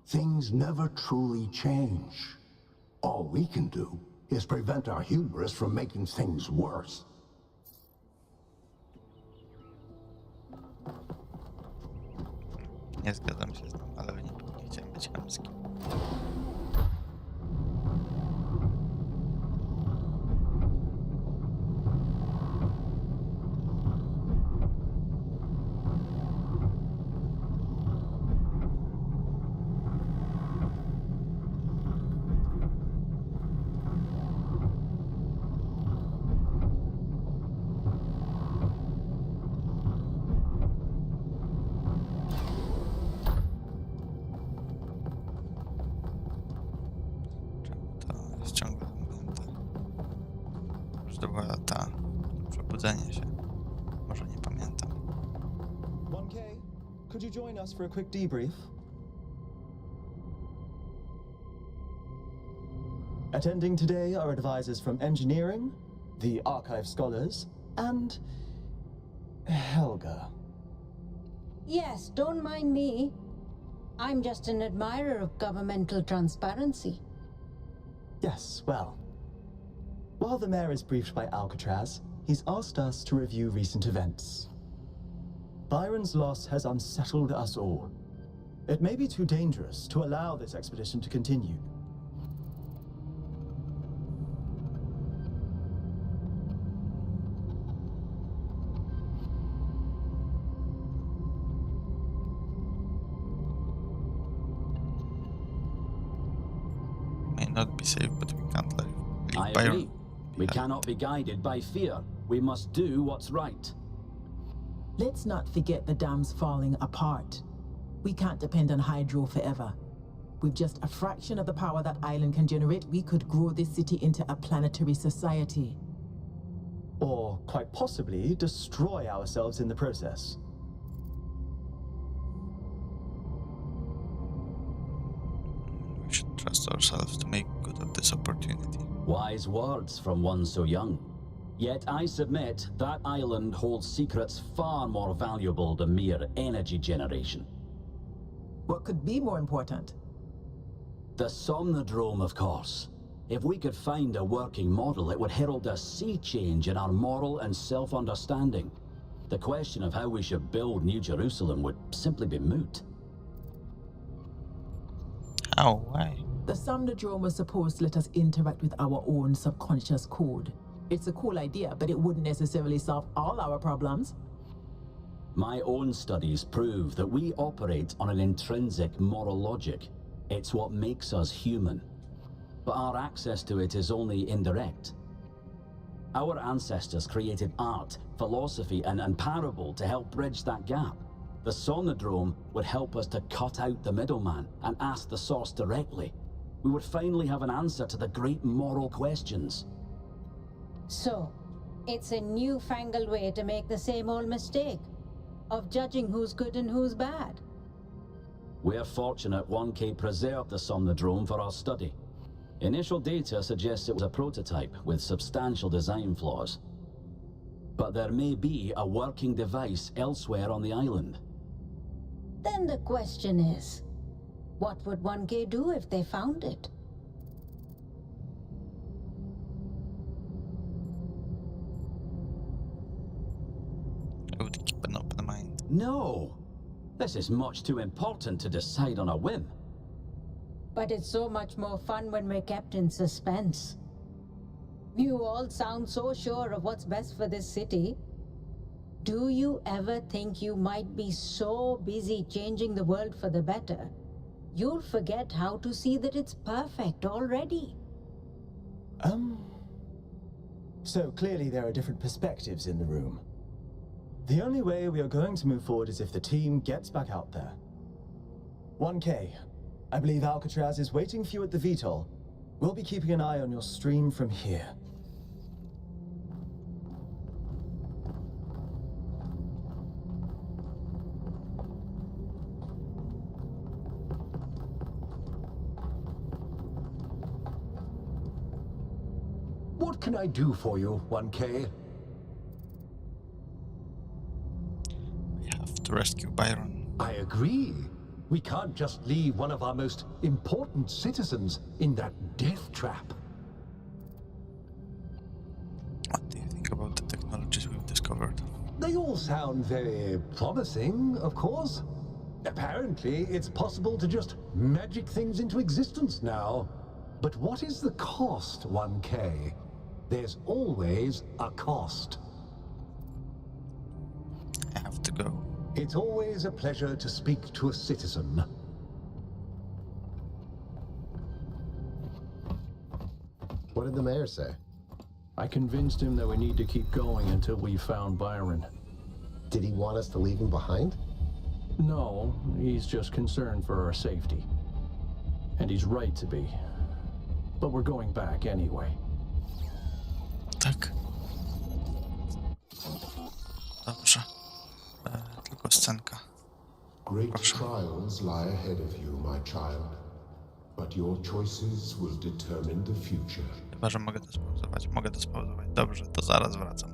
Things never truly change. All we can do is prevent our hubris from making things worse. Nie zgadzam się z tym, ale nie chciałem być chamski. To była ta przebudzenie się. Może nie pamiętam. 1K, could you join us for a quick debrief? Attending today are advisors from engineering, the archive scholars, and Helga. Yes, don't mind me. I'm just an admirer of governmental transparency. Yes, well. While the mayor is briefed by Alcatraz, he's asked us to review recent events. Byron's loss has unsettled us all. It may be too dangerous to allow this expedition to continue. May not be safe, but we can't leave I Byron. agree. We cannot be guided by fear. We must do what's right. Let's not forget the dam's falling apart. We can't depend on hydro forever. With just a fraction of the power that island can generate, we could grow this city into a planetary society. Or, quite possibly, destroy ourselves in the process. We should trust ourselves to make good of this opportunity. Wise words from one so young. Yet I submit that island holds secrets far more valuable than mere energy generation. What could be more important? The Somnodrome, of course. If we could find a working model, it would herald a sea change in our moral and self-understanding. The question of how we should build New Jerusalem would simply be moot. How? Why? The Somnodrome was supposed to let us interact with our own subconscious code. It's a cool idea, but it wouldn't necessarily solve all our problems. My own studies prove that we operate on an intrinsic moral logic. It's what makes us human. But our access to it is only indirect. Our ancestors created art, philosophy, and parable to help bridge that gap. The Somnodrome would help us to cut out the middleman and ask the source directly. We would finally have an answer to the great moral questions. So, it's a newfangled way to make the same old mistake of judging who's good and who's bad. We're fortunate 1K preserved the Somnodrome for our study. Initial data suggests it was a prototype with substantial design flaws. But there may be a working device elsewhere on the island. Then the question is, what would 1K do if they found it? I would keep an open mind. No! This is much too important to decide on a whim. But it's so much more fun when we're kept in suspense. You all sound so sure of what's best for this city. Do you ever think you might be so busy changing the world for the better, you'll forget how to see that it's perfect already? So clearly there are different perspectives in the room. The only way we are going to move forward is if the team gets back out there. 1K, I believe Alcatraz is waiting for you at the VTOL. We'll be keeping an eye on your stream from here. What can I do for you, 1K? We have to rescue Byron. I agree. We can't just leave one of our most important citizens in that death trap. What do you think about the technologies we've discovered? They all sound very promising, of course. Apparently, it's possible to just magic things into existence now. But what is the cost, 1K? There's always a cost. I have to go. It's always a pleasure to speak to a citizen. What did the mayor say? I convinced him that we need to keep going until we found Byron. Did he want us to leave him behind? No, he's just concerned for our safety. And he's right to be. But we're going back anyway. Tak. Dobrze. Tylko scenka. Great trials lie ahead of you, my child. But your choices will determine the future. Chyba, że mogę to spauzować. Mogę to spauzować. Dobrze, to zaraz wracam.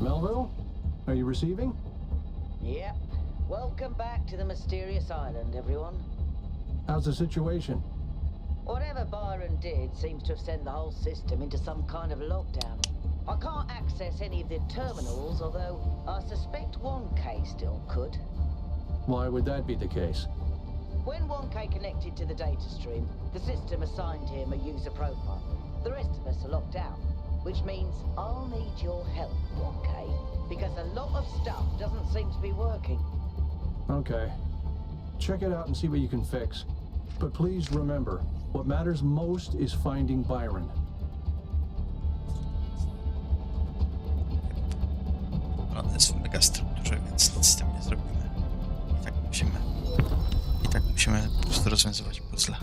Melville? Are you receiving? Yep. Welcome back to the mysterious island, everyone. How's the situation? Whatever Byron did seems to have sent the whole system into some kind of lockdown. I can't access any of the terminals, although I suspect 1K still could. Why would that be the case? When 1K connected to the data stream, the system assigned him a user profile. The rest of us are locked out, which means I'll need your help, 1K, because a lot of stuff doesn't seem to be working. Okay. Check it out and see what you can fix. But please remember, what matters most is finding Byron. On jest w megastrukturze, więc nic z tym nie zrobimy. I tak musimy po prostu rozwiązywać puzzle.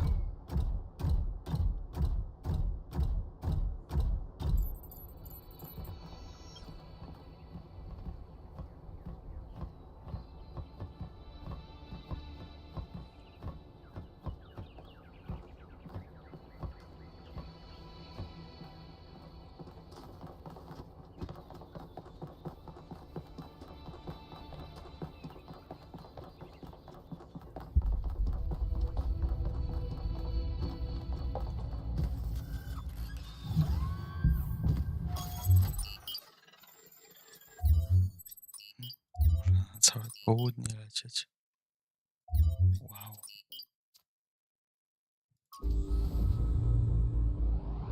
Całe południe lecieć. Wow.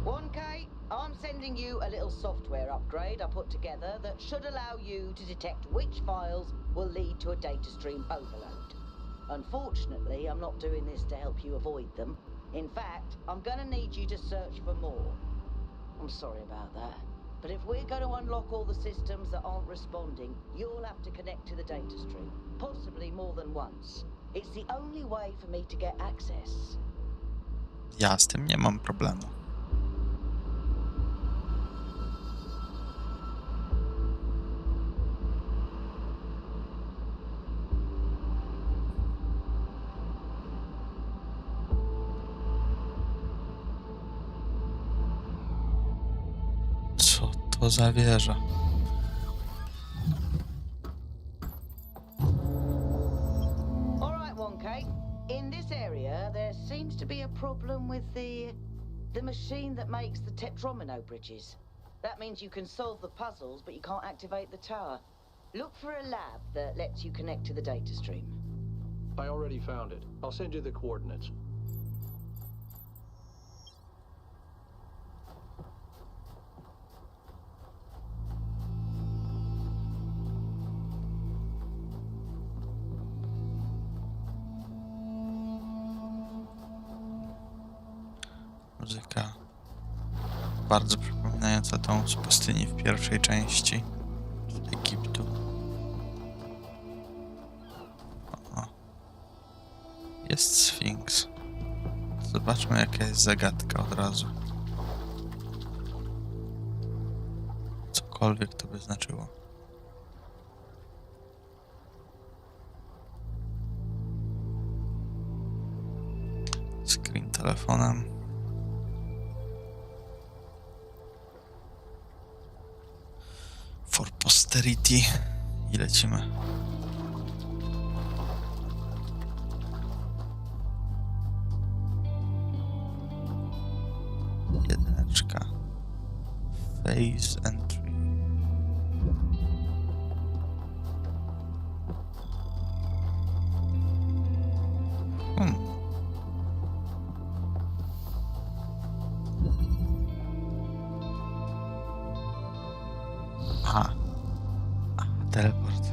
1K, I'm sending you a little software upgrade I put together that should allow you to detect which files will lead to a data stream overload. Unfortunately, I'm not doing this to help you avoid them. In fact, I'm gonna need you to search for more. I'm sorry about that. But if we're going to unlock all the systems that aren't responding, you'll have to connect to the data stream, possibly more than once. It's the only way for me to get access. Ja z tym nie mam problemu. Co to za wieża? All right, 1K. In this area, there seems to be a problem with the machine that makes the tetromino bridges. That means you can solve the puzzles, but you can't activate the tower. Look for a lab that lets you connect to the data stream. I already found it. I'll send you the coordinates. Muzyka bardzo przypominająca tą z pustyni w pierwszej części Egiptu. O. Jest Sfinks. Zobaczmy, jaka jest zagadka od razu. Cokolwiek to by znaczyło. Screen telefonem. For posterity. I lecimy. Jedyneczka. Phase entry. Aha. Teleport.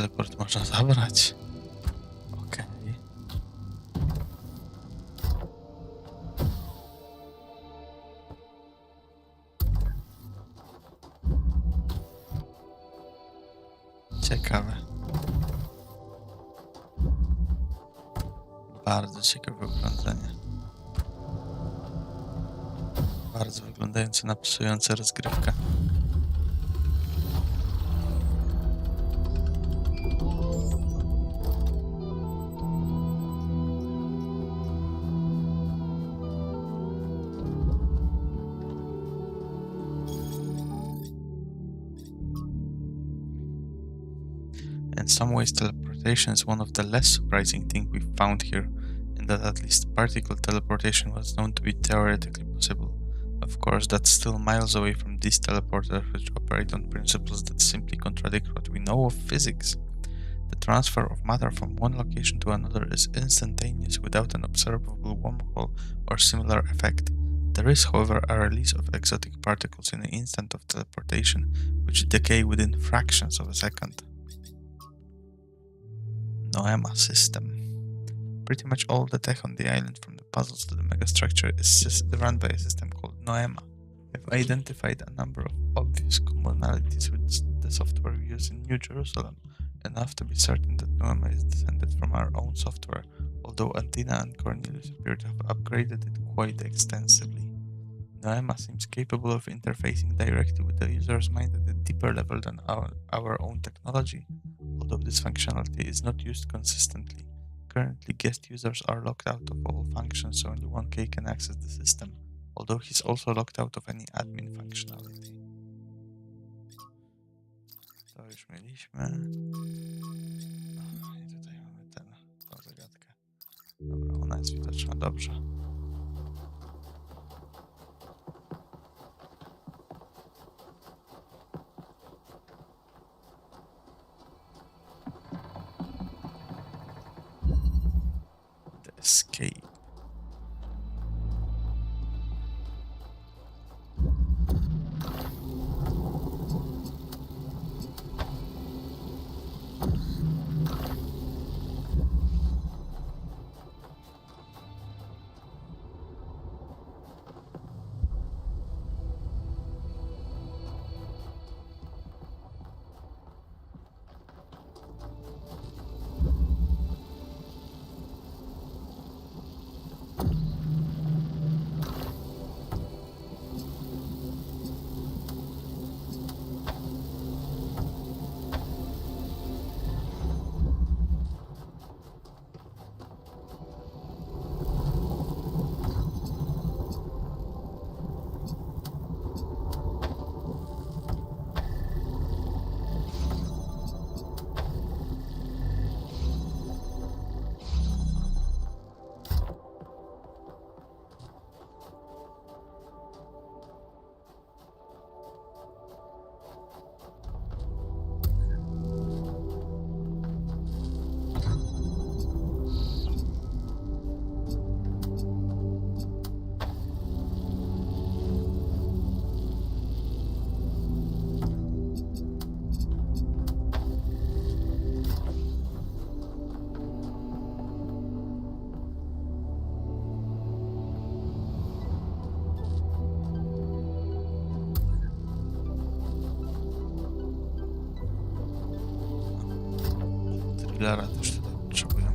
teleport można zabrać. Okej. Ciekawe. Bardzo ciekawe urządzenie. Bardzo wyglądające na psujące rozgrywkę. In some ways, teleportation is one of the less surprising things we've found here, in that at least particle teleportation was known to be theoretically possible. Of course, that's still miles away from these teleporters, which operate on principles that simply contradict what we know of physics. The transfer of matter from one location to another is instantaneous without an observable wormhole or similar effect. There is, however, a release of exotic particles in the instant of teleportation, which decay within fractions of a second. Noema system. Pretty much all the tech on the island, from the puzzles to the megastructure, is run by a system called Noema. I've identified a number of obvious commonalities with the software we use in New Jerusalem, enough to be certain that Noema is descended from our own software, although Antina and Cornelius appear to have upgraded it quite extensively. Noema seems capable of interfacing directly with the user's mind at a deeper level than our own technology, although this functionality is not used consistently. Currently, guest users are locked out of all functions, so only 1K can access the system, although he's also locked out of any admin functionality. To już mieliśmy. I tutaj mamy tą zagadkę. Dobra, ona jest widoczna, dobrze. Escape. Thrillera też tutaj potrzebujemy.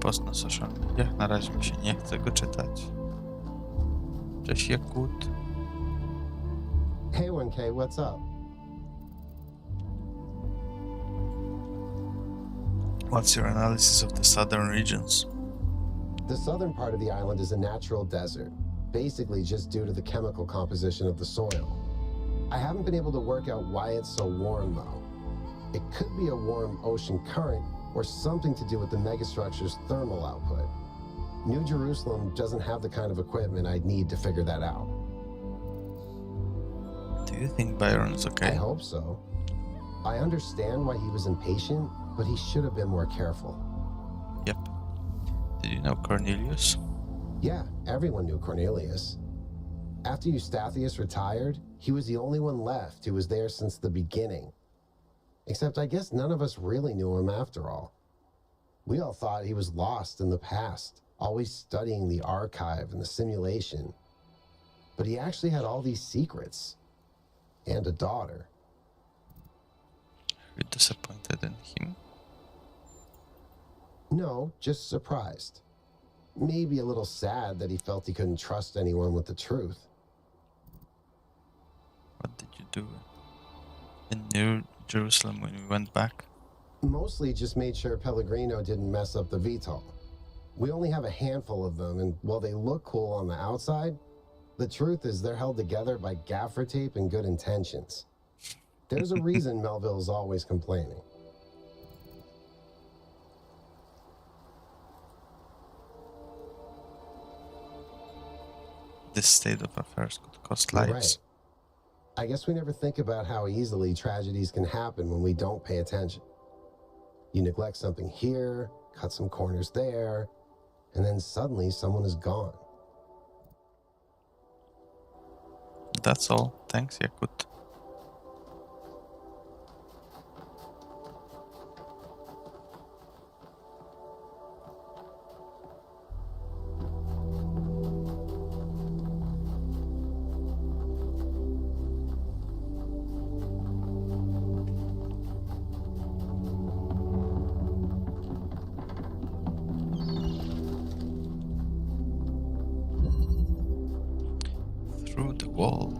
Post na social mediach. Na razie mi się nie chce go czytać. Cześć Jakut. Hey 1K, what's up? What's your analysis of the southern regions? The southern part of the island is a natural desert, basically just due to the chemical composition of the soil. I haven't been able to work out why it's so warm, though. It could be a warm ocean current or something to do with the megastructure's thermal output. New Jerusalem doesn't have the kind of equipment I'd need to figure that out. Do you think Byron's okay? I hope so. I understand why he was impatient, but he should have been more careful. Yep. Did you know Cornelius? Yeah, everyone knew Cornelius. After Eustathius retired, he was the only one left who was there since the beginning. Except I guess none of us really knew him after all. We all thought he was lost in the past, always studying the archive and the simulation. But he actually had all these secrets. And a daughter. Are you disappointed in him? No, just surprised. Maybe a little sad that he felt he couldn't trust anyone with the truth. What did you do in New Jerusalem when we went back? Mostly just made sure Pellegrino didn't mess up the VTOL. We only have a handful of them, and while they look cool on the outside, the truth is they're held together by gaffer tape and good intentions. There's a reason Melville's always complaining. This state of affairs could cost You're lives. right. I guess we never think about how easily tragedies can happen when we don't pay attention. You neglect something here, cut some corners there, and then suddenly someone is gone. That's all. Thanks, Yakut. Through the wall.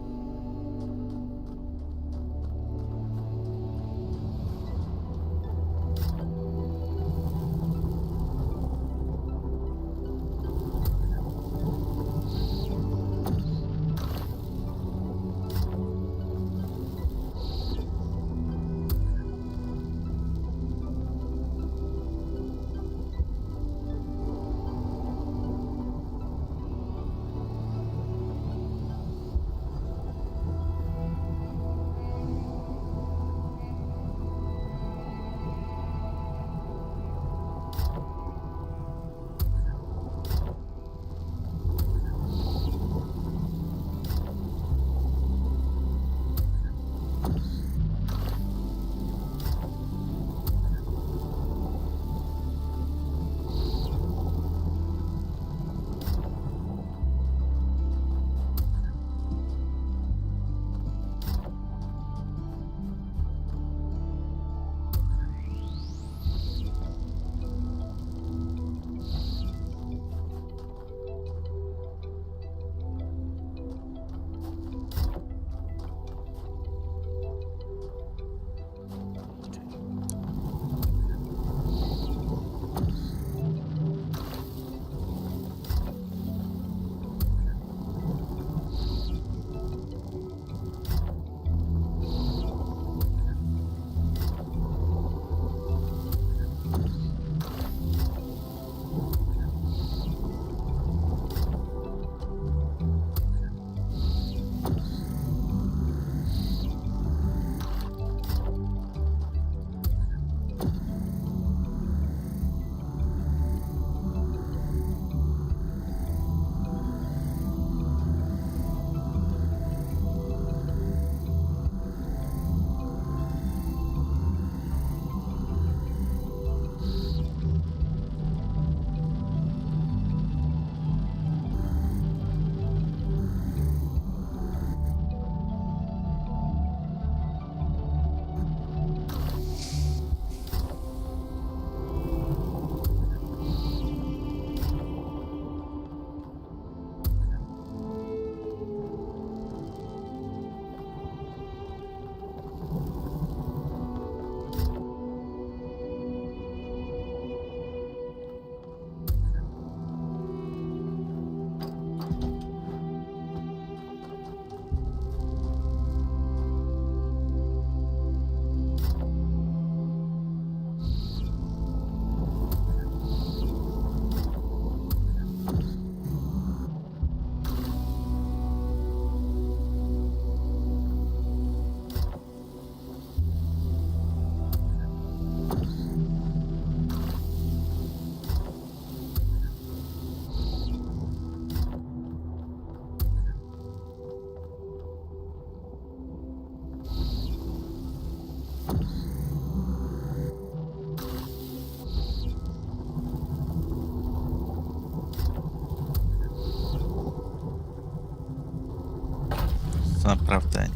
to naprawdę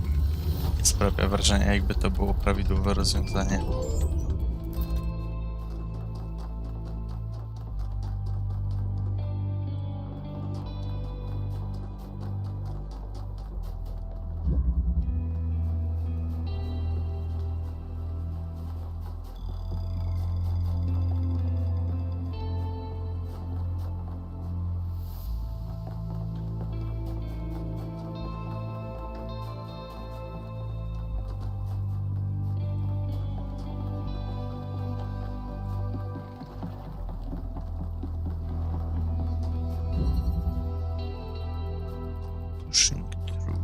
nie sprawia wrażenia, jakby to było prawidłowe rozwiązanie. Pushing through.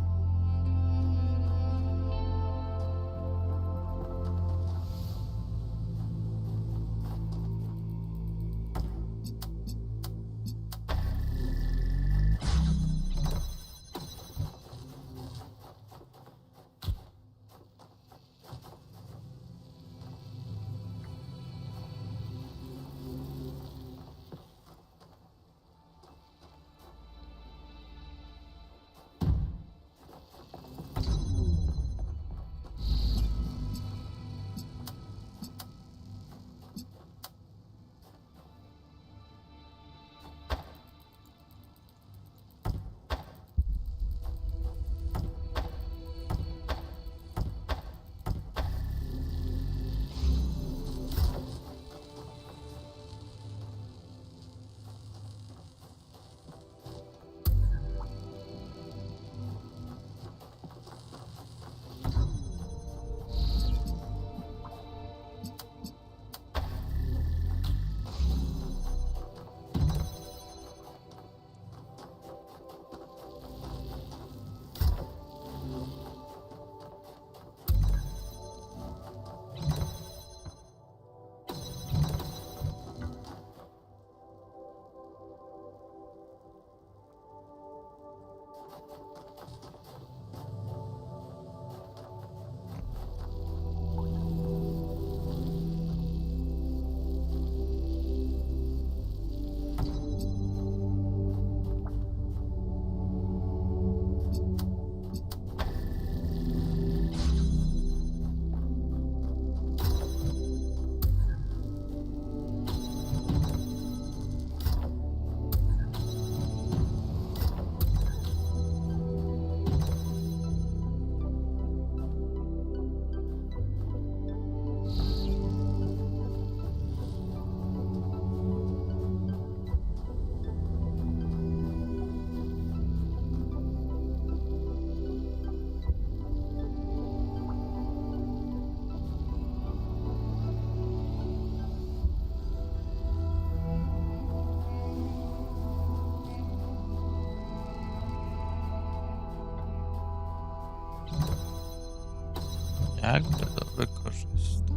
Jakby to wykorzystać?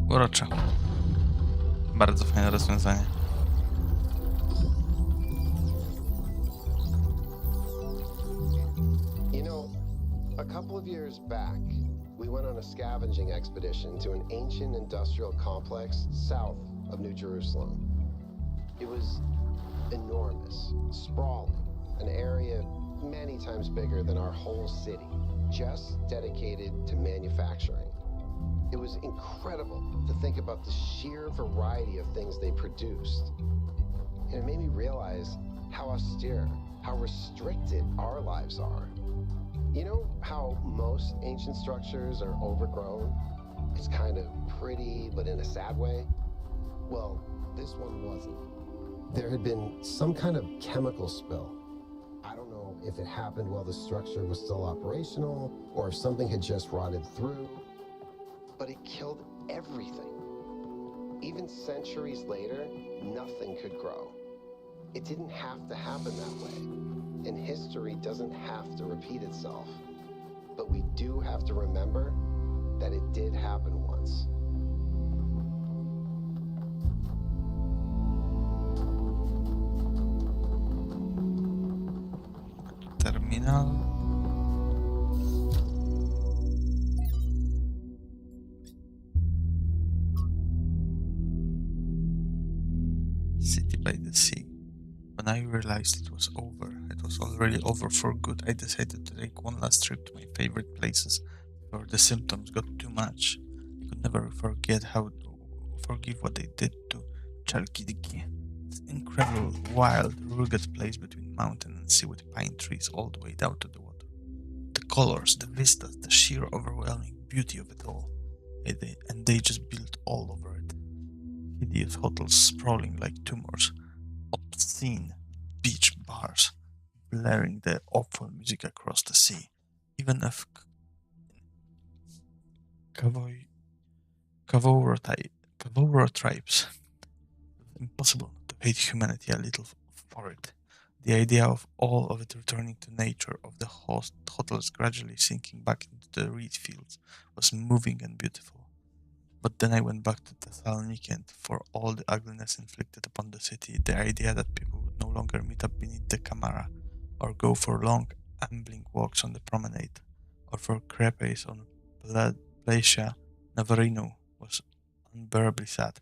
Urocze. Bardzo fajne rozwiązanie. You know, a couple of years back, we went on a scavenging expedition to an ancient industrial complex south of New Jerusalem. It was enormous, sprawling, an area many times bigger than our whole city, just dedicated to manufacturing. It was incredible to think about the sheer variety of things they produced. And it made me realize how austere, how restricted our lives are. You know how most ancient structures are overgrown? It's kind of pretty, but in a sad way. Well, this one wasn't. There had been some kind of chemical spill. I don't know if it happened while the structure was still operational, or if something had just rotted through, but it killed everything. Even centuries later, nothing could grow. It didn't have to happen that way, and history doesn't have to repeat itself. But we do have to remember that it did happen once. Terminal. City by the sea. When I realized it was over, it was already over for good, I decided to take one last trip to my favorite places before the symptoms got too much. I could never forgive what they did to Chalkidiki. This incredible, wild, rugged place between mountain and sea with pine trees all the way down to the water. The colors, the vistas, the sheer overwhelming beauty of it all. And they just built all over it. Hideous hotels sprawling like tumors, obscene beach bars, blaring their awful music across the sea. Even if Kavora tribes, impossible not to hate humanity a little for it. The idea of all of it returning to nature, of the hotels gradually sinking back into the reed fields, was moving and beautiful. But then I went back to Thessaloniki, and for all the ugliness inflicted upon the city, the idea that people would no longer meet up beneath the Camara, or go for long, ambling walks on the promenade, or for crepes on Placia Navarino was unbearably sad.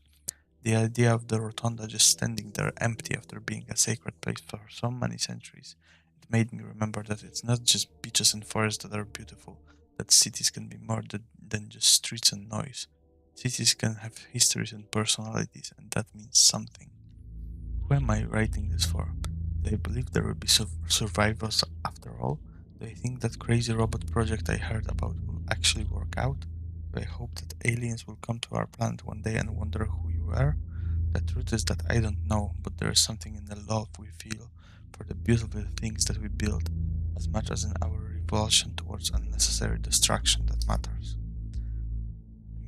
The idea of the rotunda just standing there empty after being a sacred place for so many centuries, it made me remember that it's not just beaches and forests that are beautiful, that cities can be more than just streets and noise. Cities can have histories and personalities, and that means something. Who am I writing this for? Do I believe there will be survivors after all? Do I think that crazy robot project I heard about will actually work out? Do I hope that aliens will come to our planet one day and wonder who you were? The truth is that I don't know, but there is something in the love we feel for the beautiful things that we build, as much as in our revulsion towards unnecessary destruction that matters.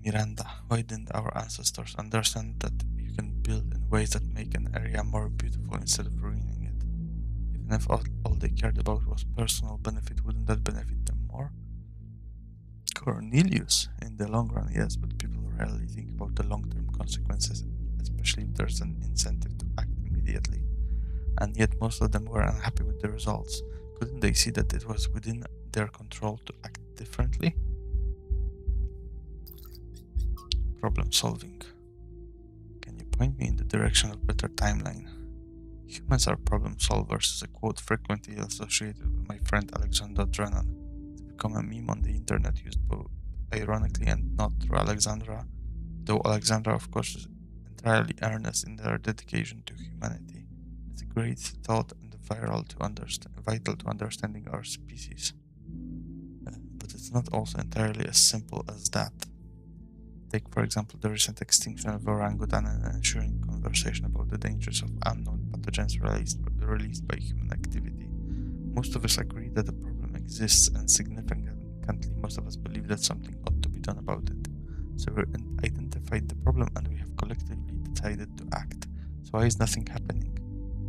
Miranda, why didn't our ancestors understand that you can build in ways that make an area more beautiful instead of ruining it? Even if all they cared about was personal benefit, wouldn't that benefit them more? Cornelius, in the long run, yes, but people rarely think about the long-term consequences, especially if there's an incentive to act immediately. And yet most of them were unhappy with the results. Couldn't they see that it was within their control to act differently? Problem solving. Can you point me in the direction of better timeline? Humans are problem solvers is a quote frequently associated with my friend Alexandra Drennan. It's become a meme on the internet used both ironically and not through Alexandra, though Alexandra of course is entirely earnest in their dedication to humanity. It's a great thought and vital to understanding our species. But it's not also entirely as simple as that. Take, for example, the recent extinction of orangutan and ensuring conversation about the dangers of unknown pathogens released by human activity. Most of us agree that the problem exists, and significantly most of us believe that something ought to be done about it. So we identified the problem and we have collectively decided to act. So why is nothing happening?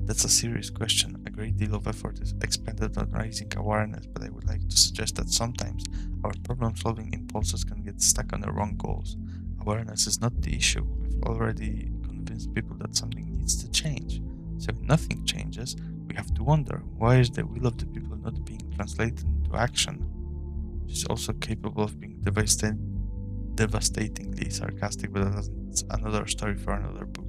That's a serious question. A great deal of effort is expended on raising awareness, but I would like to suggest that sometimes our problem-solving impulses can get stuck on the wrong goals. Awareness is not the issue. We've already convinced people that something needs to change. So if nothing changes, we have to wonder, why is the will of the people not being translated into action? Which is also capable of being devastatingly sarcastic, but that's another story for another book.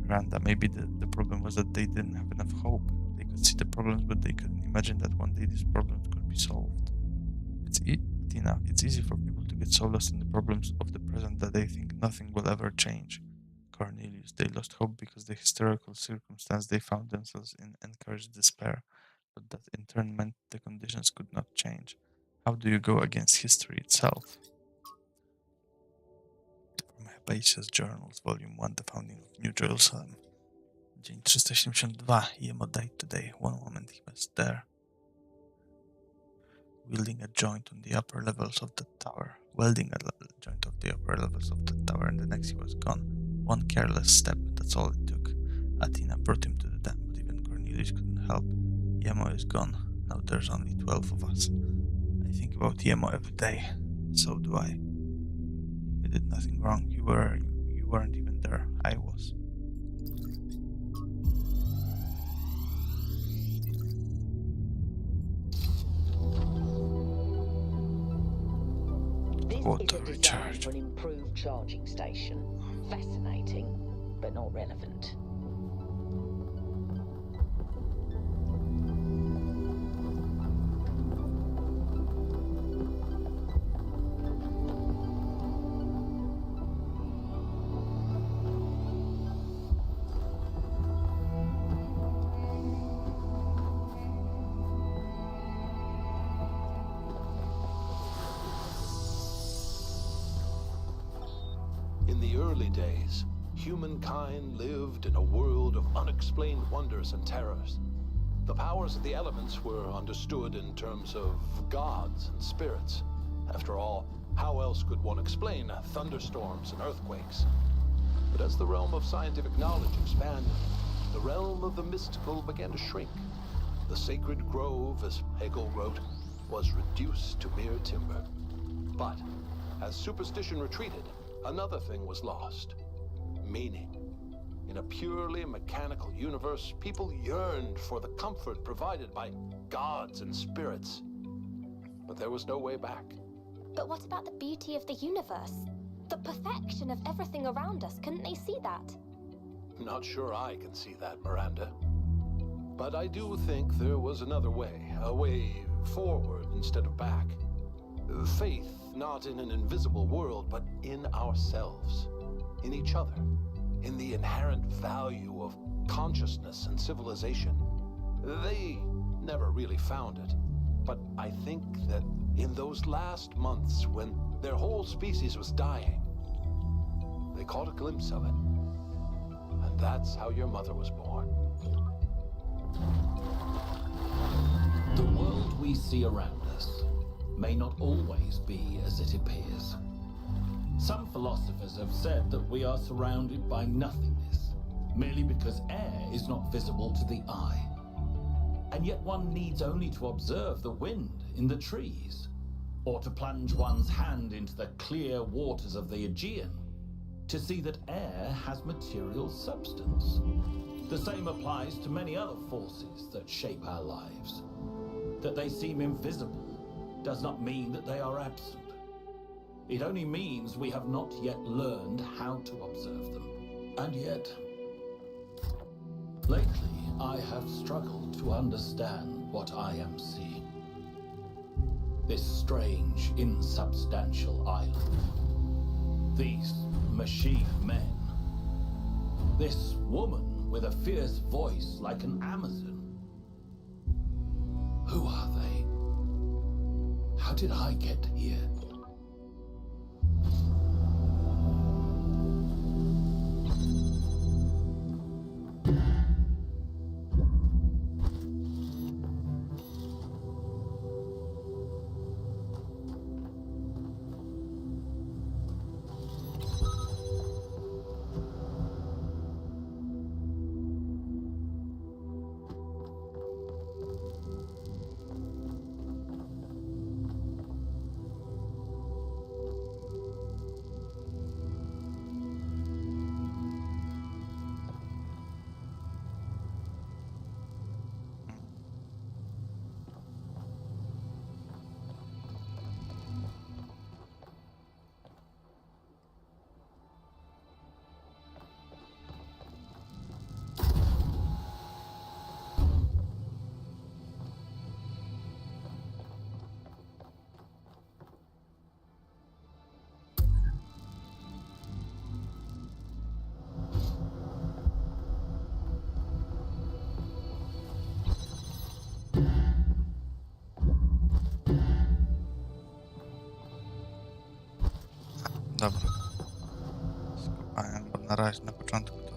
Miranda, maybe the problem was that they didn't have enough hope. They could see the problems, but they couldn't imagine that one day these problems could be solved. Tina, it's easy for people to get so lost in the problems of the present that they think nothing will ever change. Cornelius, they lost hope because the historical circumstance they found themselves in encouraged despair, but that in turn meant the conditions could not change. How do you go against history itself? From Hypatia's Journals, Volume 1, The Founding of New Jerusalem. Dzień 372. Yemo died today. One moment he was there, wielding a joint on the upper levels of the tower. Welding a joint of the upper levels of the tower, and the next he was gone. One careless step, that's all it took. Athena brought him to the dam, but even Cornelius couldn't help. Yemo is gone. Now there's only 12 of us. I think about Yemo every day. So do I. You did nothing wrong. You weren't even there. I was. This Auto is a design recharge. for an improved charging station. Fascinating, but not relevant. In the early days, humankind lived in a world of unexplained wonders and terrors. The powers of the elements were understood in terms of gods and spirits. After all, how else could one explain thunderstorms and earthquakes? But as the realm of scientific knowledge expanded, the realm of the mystical began to shrink. The sacred grove, as Hegel wrote, was reduced to mere timber. But as superstition retreated, another thing was lost: meaning. In a purely mechanical universe, people yearned for the comfort provided by gods and spirits. But there was no way back. But what about the beauty of the universe? The perfection of everything around us, couldn't they see that? Not sure I can see that, Miranda. But I do think there was another way, a way forward instead of back. Faith not in an invisible world, but in ourselves, in each other, in the inherent value of consciousness and civilization. They never really found it, but I think that in those last months when their whole species was dying, they caught a glimpse of it. And that's how your mother was born. The world we see around us may not always be as it appears. Some philosophers have said that we are surrounded by nothingness, merely because air is not visible to the eye. And yet one needs only to observe the wind in the trees, or to plunge one's hand into the clear waters of the Aegean, to see that air has material substance. The same applies to many other forces that shape our lives. That they seem invisible does not mean that they are absent. It only means we have not yet learned how to observe them. And yet, lately I have struggled to understand what I am seeing. This strange, insubstantial island. These machine men. This woman with a fierce voice like an Amazon. Who are they? How did I get here? Dobra. Skopałem, bo na razie na początku to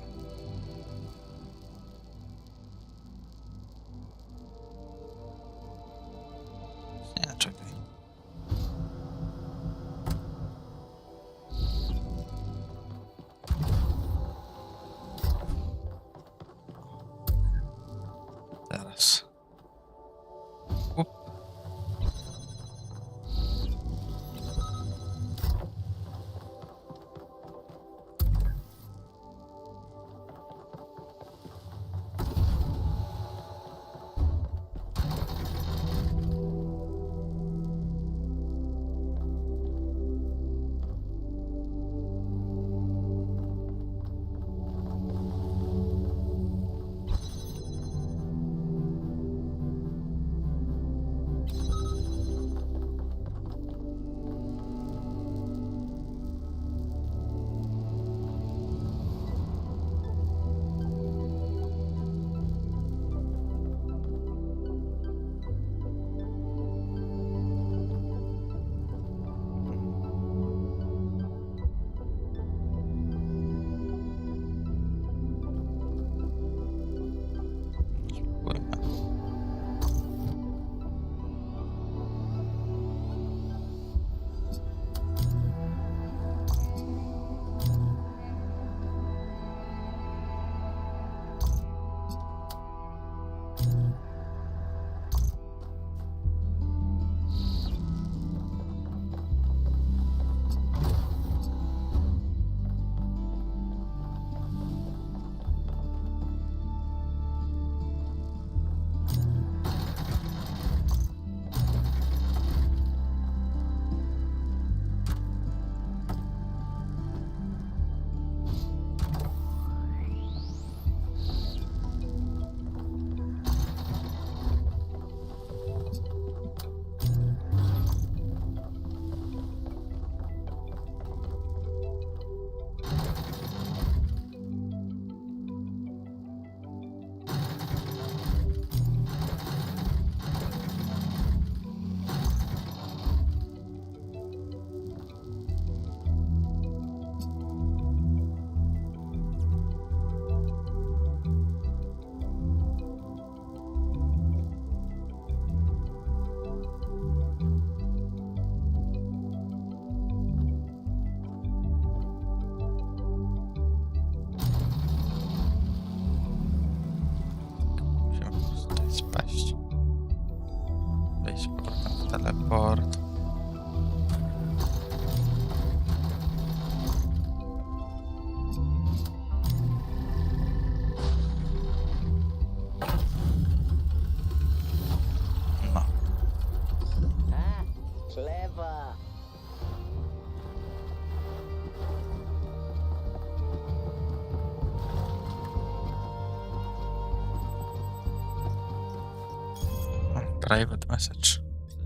Private message.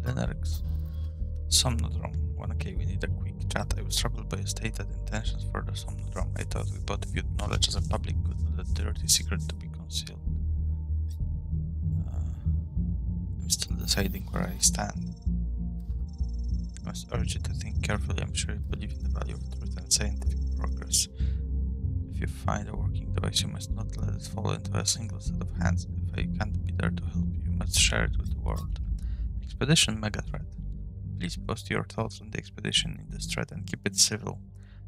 Linerix. Somnodrome. 1K, we need a quick chat. I was troubled by your stated intentions for the Somnodrome. I thought we both viewed knowledge as a public good, not a dirty secret to be concealed. I'm still deciding where I stand. I must urge you to think carefully. I'm sure you believe in the value of truth and scientific progress. If you find a working device, you must not let it fall into a single set of hands. If I can't be there to help you, you must share it with the world. Expedition Mega Threat. Please post your thoughts on the expedition in this thread and keep it civil.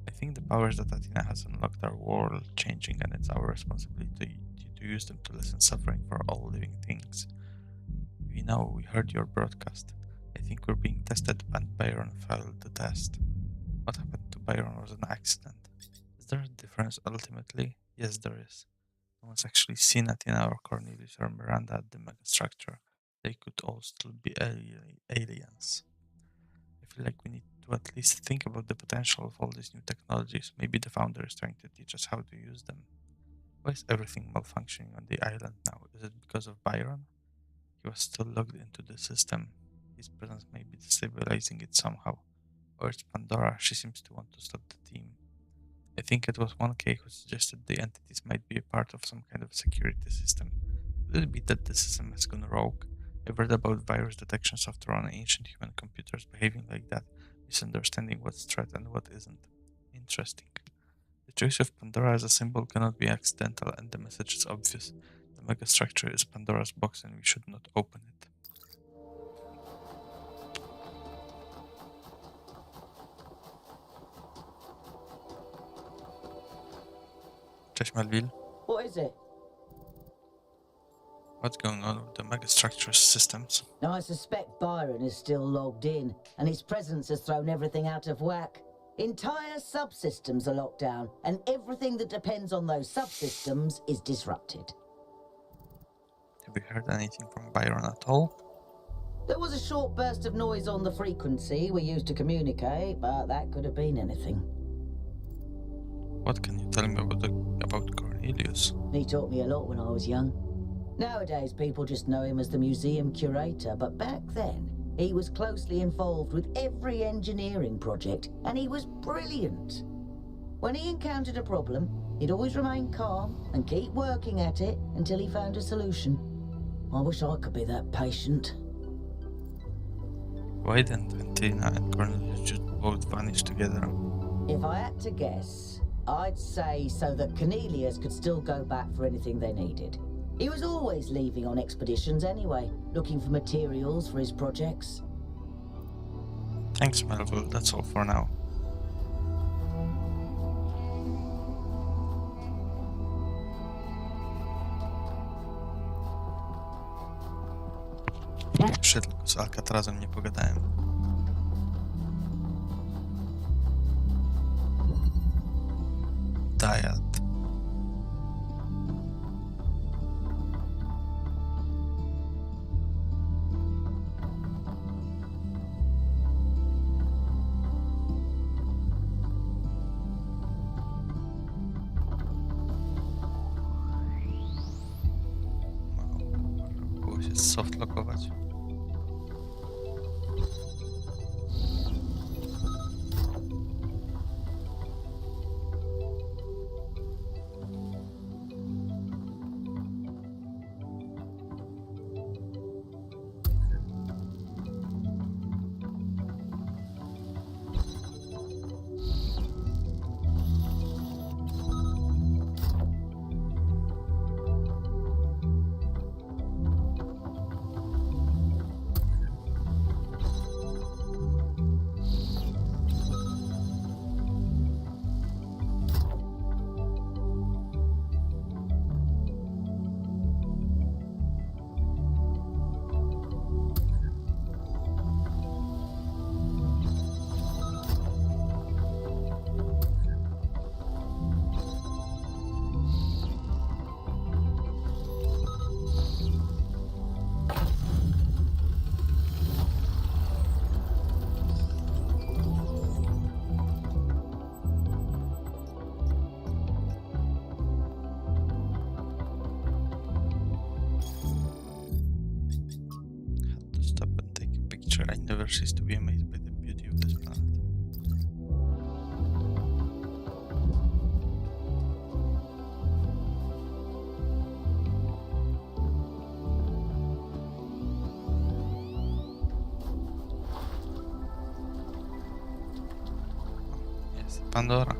I think the powers that Athena has unlocked are world-changing, and it's our responsibility to use them to lessen suffering for all living things. We know, we heard your broadcast. I think we're being tested, and Byron failed the test. What happened to Byron was an accident. Is there a difference ultimately? Yes, there is. No one's actually seen Athena or Cornelius or Miranda at the megastructure. They could all still be aliens. I feel like we need to at least think about the potential of all these new technologies. Maybe the founder is trying to teach us how to use them. Why is everything malfunctioning on the island now? Is it because of Byron? He was still logged into the system. His presence may be destabilizing it somehow. Or it's Pandora. She seems to want to stop the team. I think it was 1K who suggested the entities might be a part of some kind of security system. Could it be that the system has gone rogue? I've read about virus detection software on ancient human computers behaving like that, misunderstanding what's threat and what isn't. Interesting. The choice of Pandora as a symbol cannot be accidental, and the message is obvious. The megastructure is Pandora's box and we should not open it. Cześć Melville. What is it? What's going on with the megastructure systems? I suspect Byron is still logged in, and his presence has thrown everything out of whack. Entire subsystems are locked down, and everything that depends on those subsystems is disrupted. Have you heard anything from Byron at all? There was a short burst of noise on the frequency we used to communicate, but that could have been anything. What can you tell me about Cornelius? He taught me a lot when I was young. Nowadays, people just know him as the museum curator, but back then, he was closely involved with every engineering project, and he was brilliant. When he encountered a problem, he'd always remain calm and keep working at it until he found a solution. I wish I could be that patient. Why didn't Athena and Cornelius just both vanish together? If I had to guess, I'd say so that Cornelius could still go back for anything they needed. He was always leaving on expeditions anyway, looking for materials for his projects. Thanks, Melville. That's all for now. Jeszcze tylko z Alcatrazem nie pogadałem. Diet. Było się softlokować. picture. I never cease to be amazed by the beauty of this planet. Jest Pandora.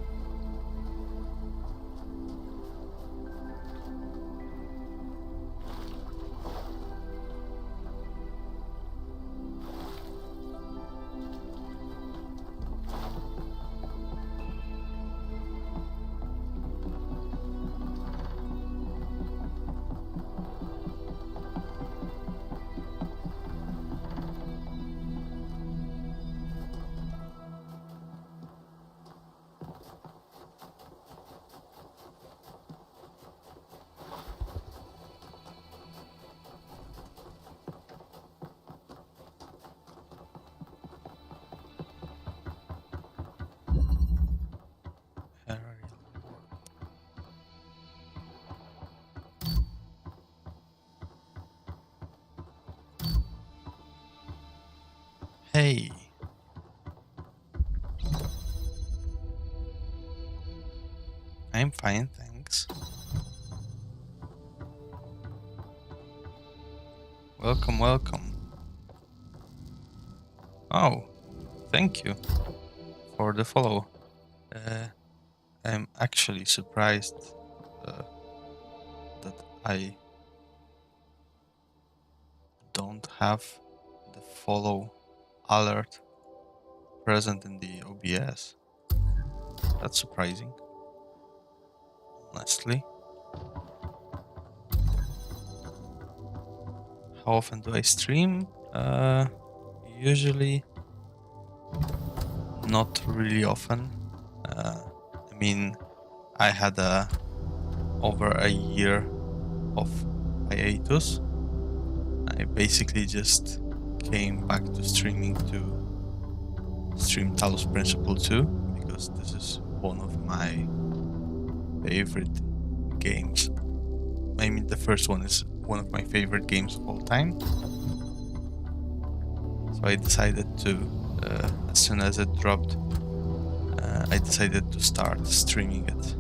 Hey. I'm fine, thanks. Welcome, welcome. Oh, thank you for the follow. I'm actually surprised that I don't have the follow alert present in the OBS. That's surprising, honestly. How often do I stream? Usually not really often. I mean, I had over a year of hiatus. I basically just came back to streaming to stream Talos Principle 2 because this is one of my favorite games. I mean, the first one is one of my favorite games of all time. So I decided to, as soon as it dropped, I decided to start streaming it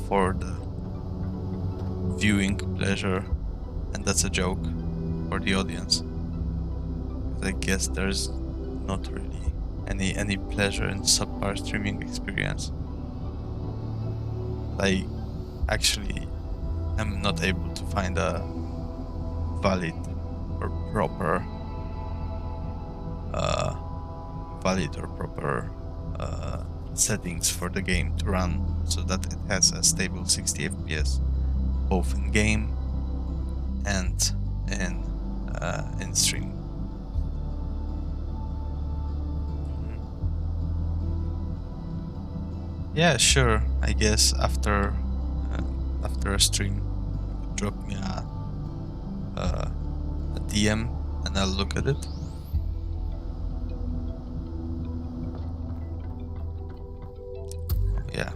for the viewing pleasure, and that's a joke for the audience. I guess there's not really any pleasure in subpar streaming experience. I actually am not able to find a valid or proper settings for the game to run so that it has a stable 60 FPS both in game and in stream. Yeah, sure. I guess after a stream, drop me a DM and I'll look at it. Yeah.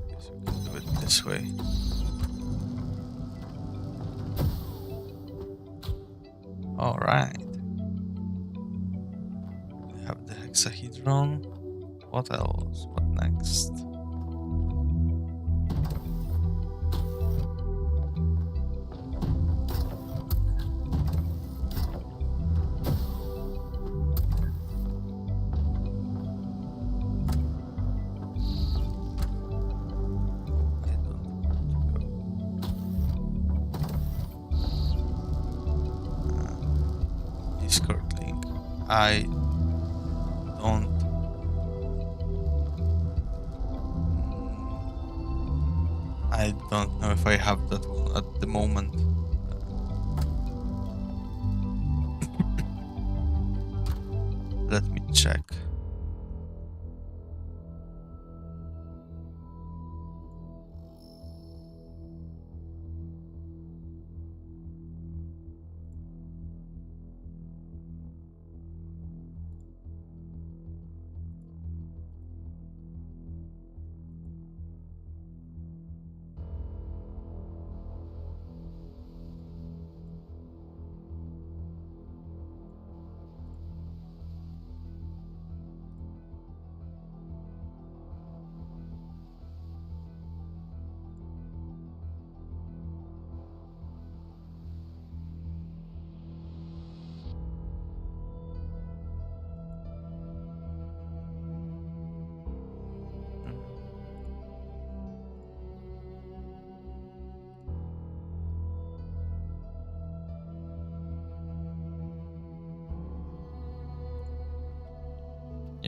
Guess we can do it this way. All right. We have the hexahedron. What else? What next? Discord link. I don't know if I have that one at the moment. Let me check.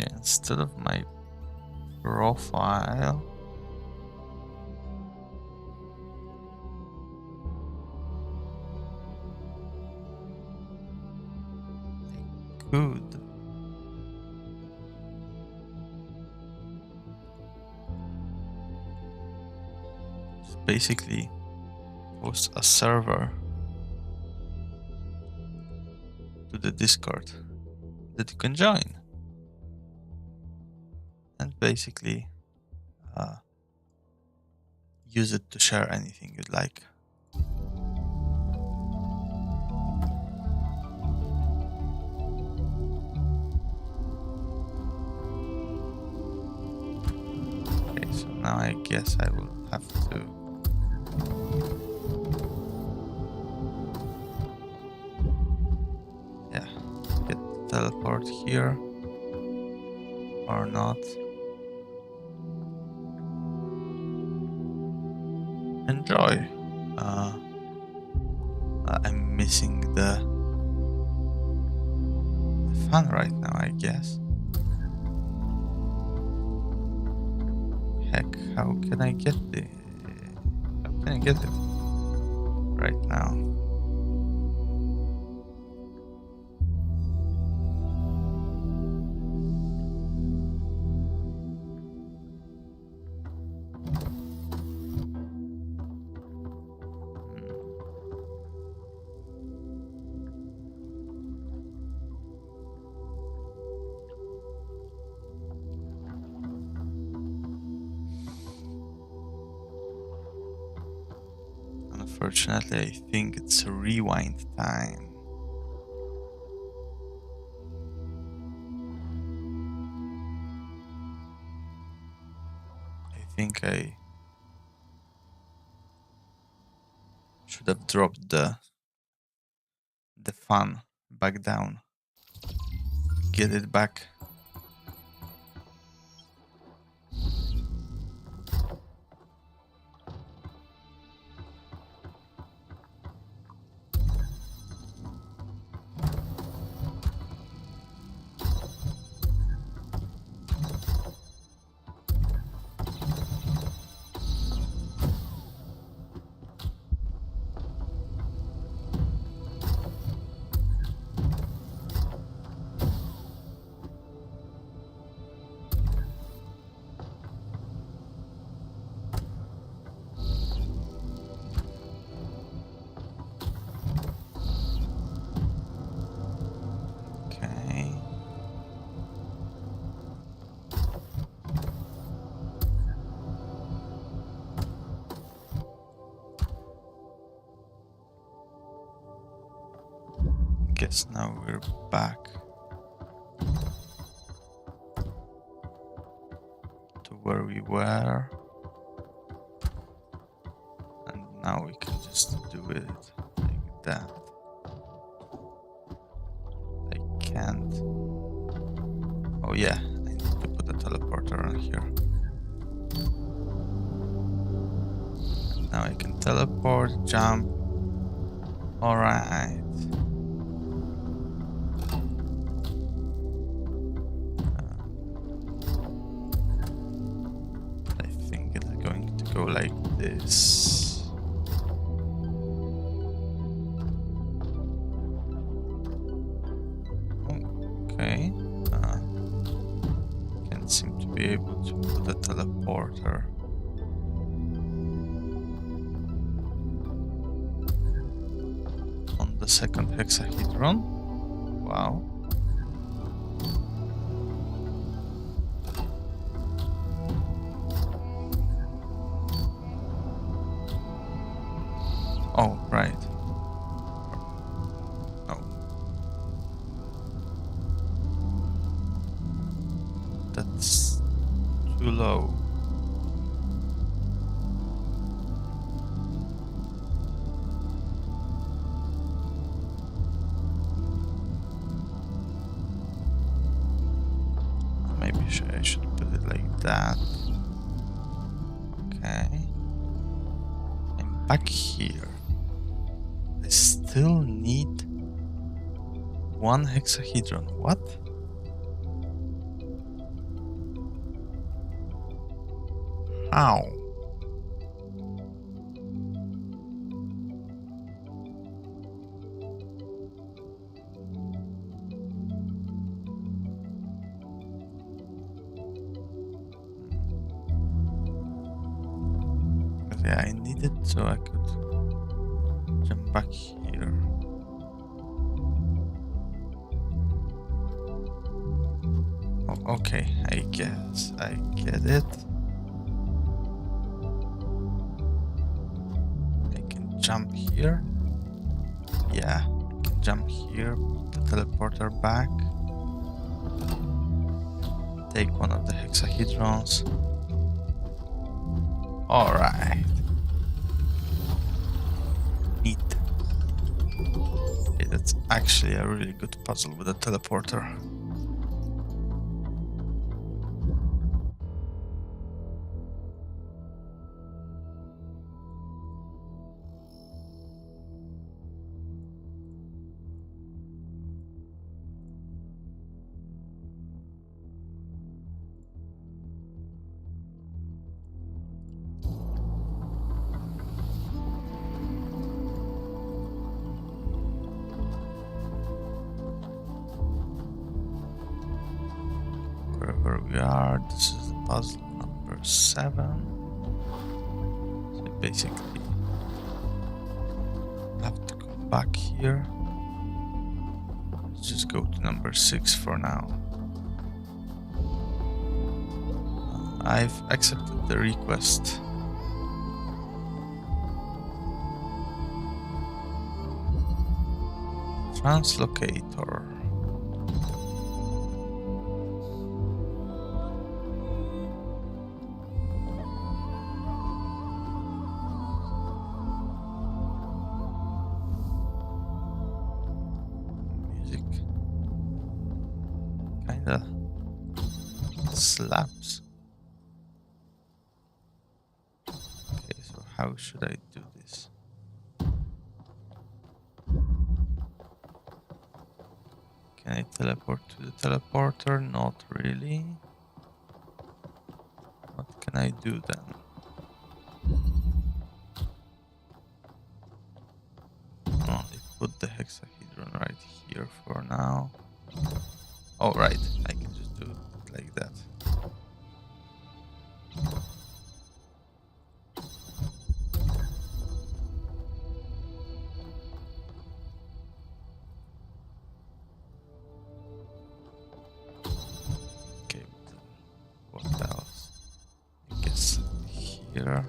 Okay, instead of my profile, I could basically post a server to the Discord that you can join, and basically use it to share anything you'd like. Okay, so now I guess I will have to get the teleport here or not. Enjoy. I'm missing the fun right now, I guess. Heck, how can I get it right now? Unfortunately, I think it's rewind time. I think I should have dropped the fun back down. Get it back. Guess now we're back to where we were, and now we can just do it like that. I can't. Oh yeah, I need to put a teleporter on here. And now I can teleport, jump. All right. Go like this. Okay. Can't seem to be able to put a teleporter. On the second hexahedron. Wow. Oh, right. No. That's too low. Maybe I should put it like that. Okay. I'm back here. I still need one hexahedron. What? How? Yeah, I need it so I could jump back here. Oh, okay, I guess I get it. I can jump here. Yeah, I can jump here, put the teleporter back. Take one of the hexahedrons. Alright. Neat. Okay, that's actually a really good puzzle with a teleporter. Wherever we are, this is the puzzle number 7. So basically, I have to come back here. Let's just go to number 6 for now. I've accepted the request. Translocator. Kinda slaps. Okay, so how should I do this? Can I teleport to the teleporter? Not really. What can I do then? Only put the hexahedron right here for now. Oh, right, I can just do it like that. Okay, what else? I guess here,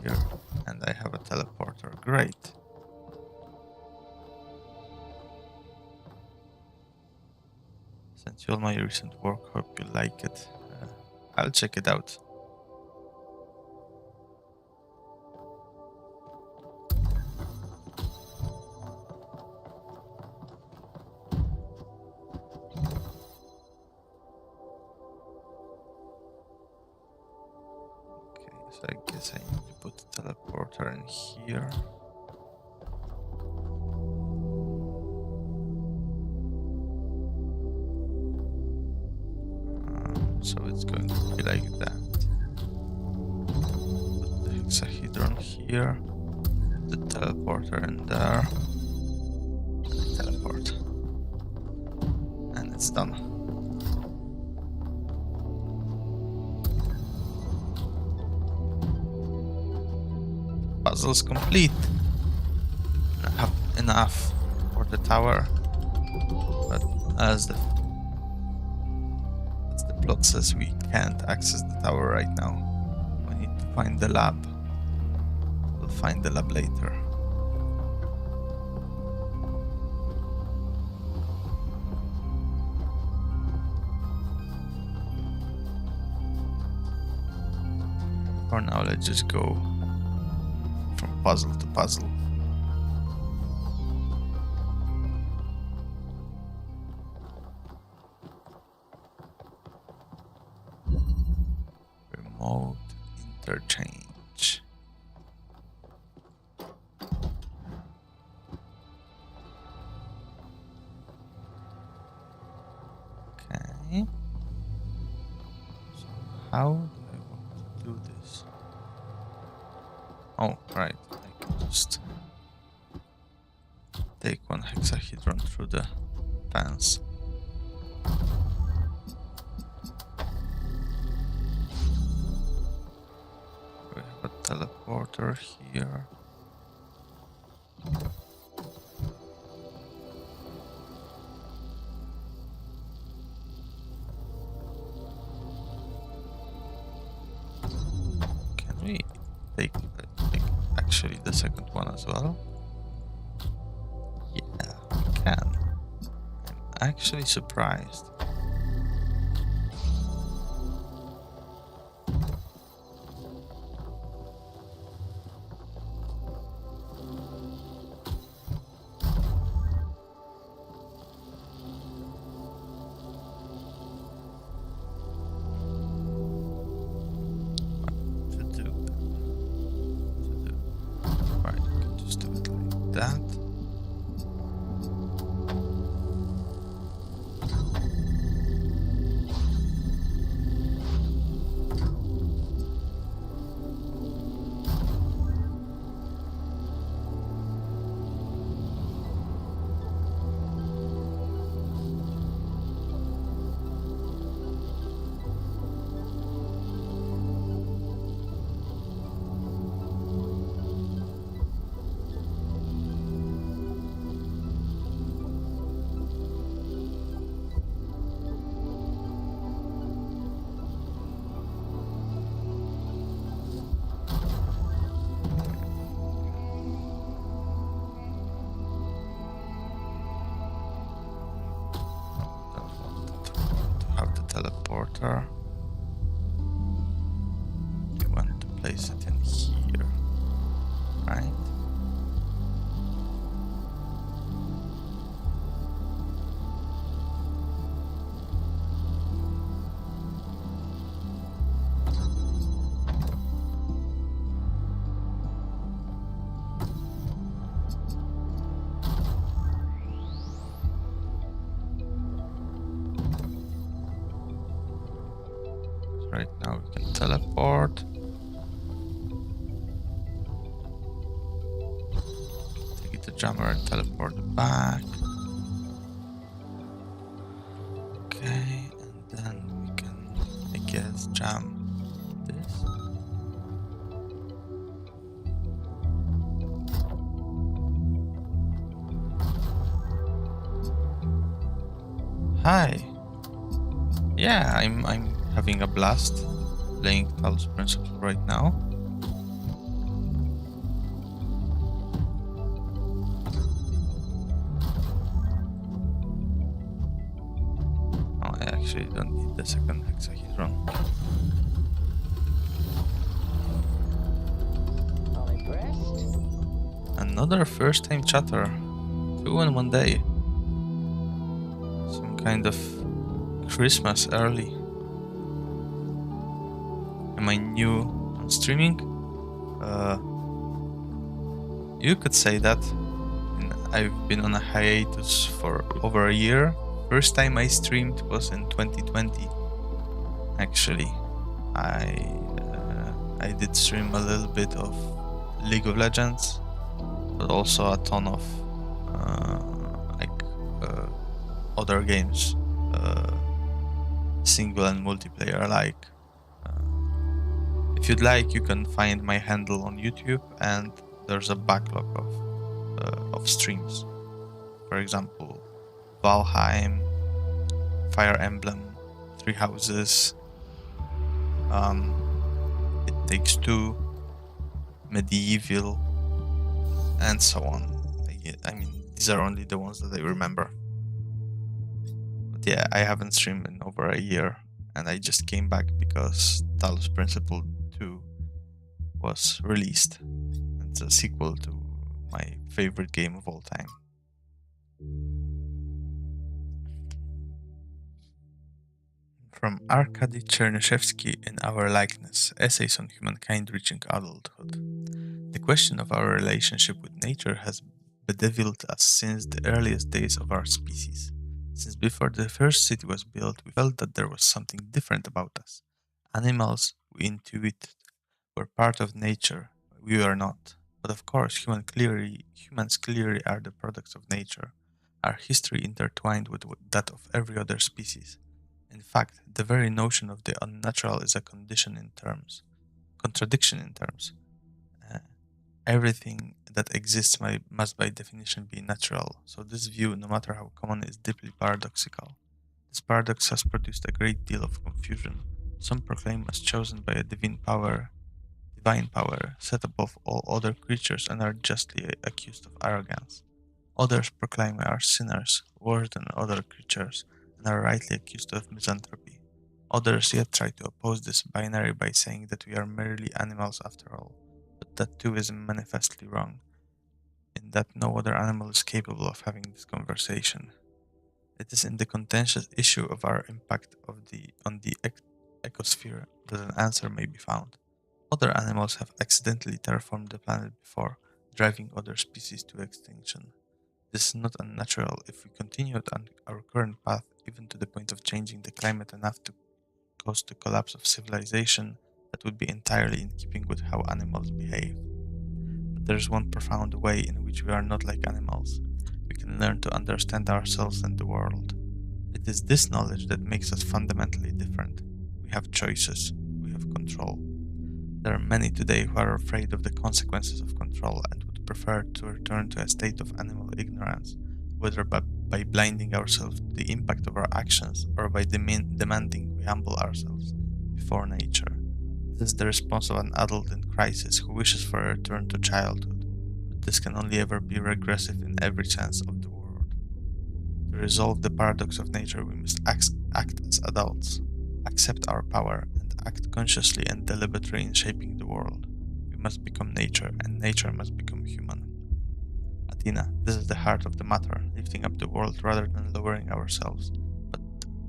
here, and I have a teleporter. Great. Thank you all my recent work, hope you like it. I'll check it out. Okay, so I guess I need to put the teleporter in here. So it's going to be like that. Put the hexahedron here, the teleporter in there, and teleport. And it's done. Puzzle's complete. I have enough for the tower, but as the plot says, we can't access the tower right now. We need to find the lab. We'll find the lab later. For now, let's just go from puzzle to puzzle. Remote interchange. Okay. So how do I want to do this? Oh, right. I can just take one hexahedron through the fence. We have a teleporter here. Can we take actually the second one as well? Yeah, we can. I'm actually surprised. That. Teleporter. You want to place it in here, right? Right now we can teleport. Take the jammer and teleport back. Okay, and then we can, I guess, jam this. Hi. Yeah, I'm having a blast playing Talos Principle right now. Oh, I actually don't need the second hexahedron. Another first-time chatter. 2 in one day. Some kind of Christmas early. Am I new on streaming? You could say that. I've been on a hiatus for over a year. First time I streamed was in 2020. Actually, I did stream a little bit of League of Legends, but also a ton of other games, single and multiplayer alike. If you'd like, you can find my handle on YouTube, and there's a backlog of streams. For example, Valheim, Fire Emblem, Three Houses, It Takes Two, Medieval, and so on. I mean, these are only the ones that I remember. But yeah, I haven't streamed in over a year, and I just came back because Talos Principle 2 was released. It's a sequel to my favorite game of all time. From Arkady Chernyshevsky in Our Likeness, Essays on Humankind Reaching Adulthood. The question of our relationship with nature has bedeviled us since the earliest days of our species. Since before the first city was built, we felt that there was something different about us, Animals, we intuit, were part of nature. We were not. But of course, humans clearly are the products of nature. Our history intertwined with that of every other species. In fact, the very notion of the unnatural is a contradiction in terms. Everything that exists must by definition be natural, so this view, no matter how common, is deeply paradoxical. This paradox has produced a great deal of confusion. Some proclaim us chosen by a divine power, set above all other creatures and are justly accused of arrogance. Others proclaim we are sinners, worse than other creatures, and are rightly accused of misanthropy. Others yet try to oppose this binary by saying that we are merely animals after all, but that too is manifestly wrong, in that no other animal is capable of having this conversation. It is in the contentious issue of our impact on the ecosphere that an answer may be found. Other animals have accidentally terraformed the planet before, driving other species to extinction. This is not unnatural. If we continued on our current path, even to the point of changing the climate enough to cause the collapse of civilization, that would be entirely in keeping with how animals behave. But there is one profound way in which we are not like animals. We can learn to understand ourselves and the world. It is this knowledge that makes us fundamentally different. We have choices. We have control. There are many today who are afraid of the consequences of control and would prefer to return to a state of animal ignorance, whether by blinding ourselves to the impact of our actions or by demanding we humble ourselves before nature. This is the response of an adult in crisis who wishes for a return to childhood, but this can only ever be regressive in every sense of the word. To resolve the paradox of nature, we must act as adults, accept our power, and act consciously and deliberately in shaping the world. We must become nature, and nature must become human. Athena, this is the heart of the matter, lifting up the world rather than lowering ourselves. But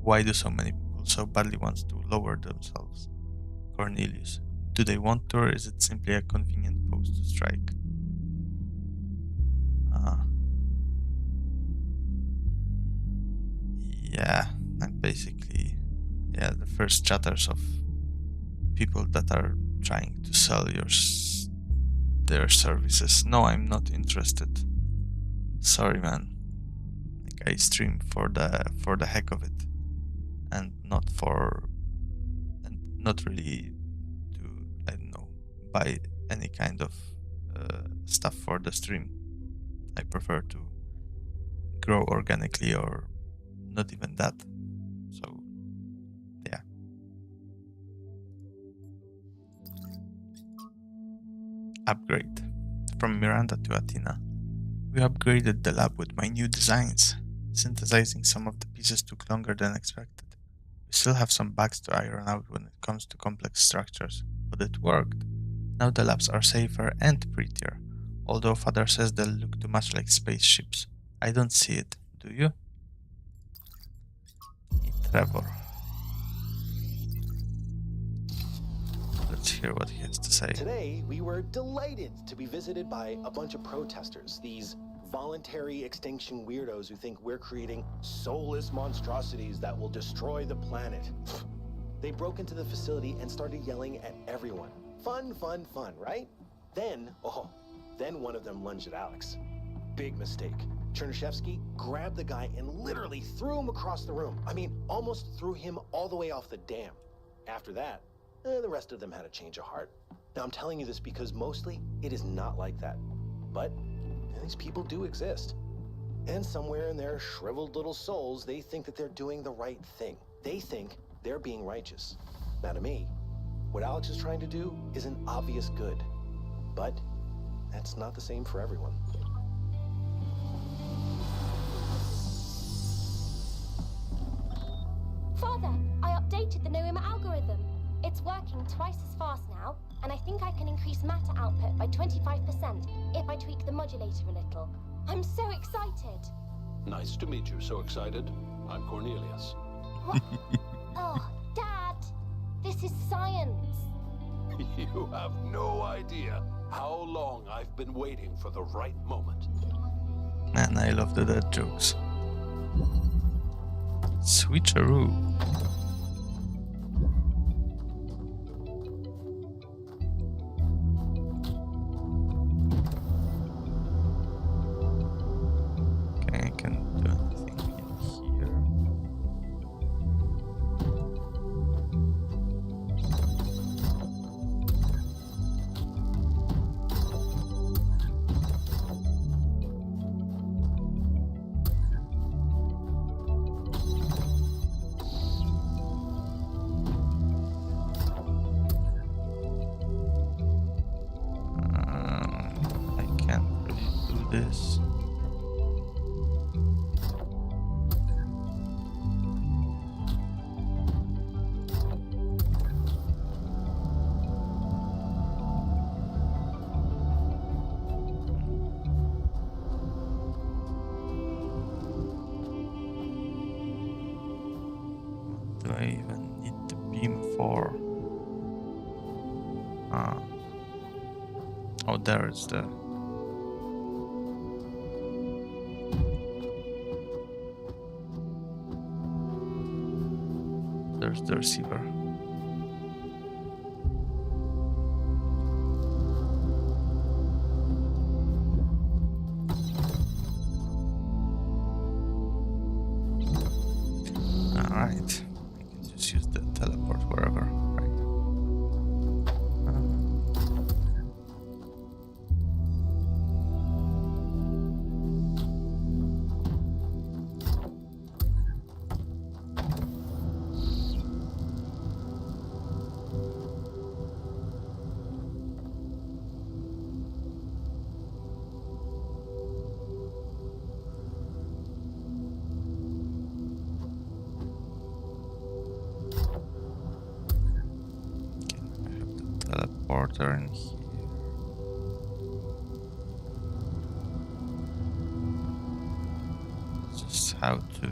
why do so many people so badly want to lower themselves? Cornelius, do they want to, or is it simply a convenient pose to strike? Yeah, and basically, the first chatters of people that are trying to sell their services. No, I'm not interested. Sorry, man. Like, I stream for the heck of it, and not really to, I don't know, buy any kind of stuff for the stream. I prefer to grow organically, or not even that. So yeah. Upgrade. From Miranda to Athena. We upgraded the lab with my new designs. Synthesizing some of the pieces took longer than expected. We still have some bugs to iron out when it comes to complex structures, but it worked. Now the labs are safer and prettier, although Father says they'll look too much like spaceships. I don't see it, do you? Trevor. Let's hear what he has to say. Today, we were delighted to be visited by a bunch of protesters, these voluntary extinction weirdos who think we're creating soulless monstrosities that will destroy the planet. They broke into the facility and started yelling at everyone. Fun, fun, fun, right? Then one of them lunged at Alex. Big mistake. Chernyshevsky grabbed the guy and literally threw him across the room. I mean, almost threw him all the way off the dam. After that, the rest of them had a change of heart. Now, I'm telling you this because mostly it is not like that. But these people do exist. And somewhere in their shriveled little souls, they think that they're doing the right thing. They think they're being righteous. Now, to me, what Alex is trying to do is an obvious good. But that's not the same for everyone. Father, I updated the Noema algorithm. It's working twice as fast now, and I think I can increase matter output by 25% if I tweak the modulator a little. I'm so excited. Nice to meet you. So excited. I'm Cornelius. What? Oh, Dad, this is science. You have no idea how long I've been waiting for the right moment. Man, I love the dad jokes. Switcheroo. this. Do I even need the beam for? Oh, there is the. There's the receiver. Alright. I can just use the teleport wherever. Right. Teleporter in here. Just how to.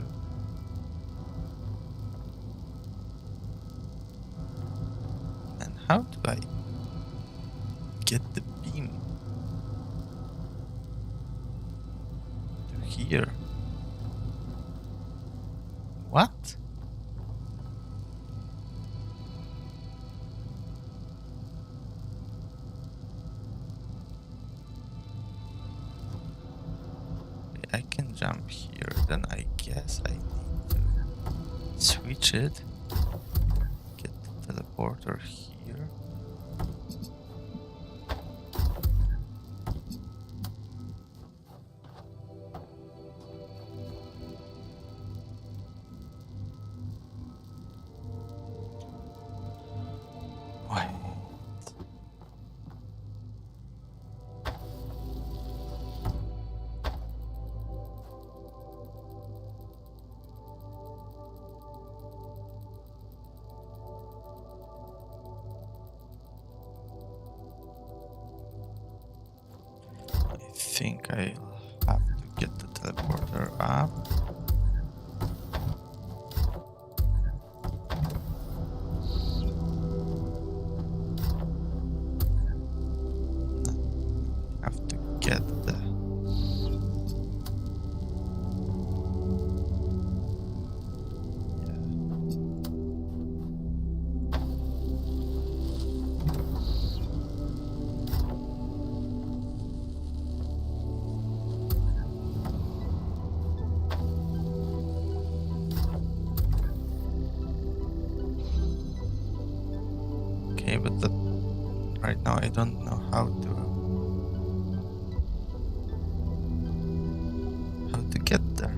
And how do I get the beam to here? What? I can jump here, then I guess I need to switch it, get the teleporter here. Why? I think I'll have to get the teleporter up. Have to get the okay, but the right now I don't know how to get there.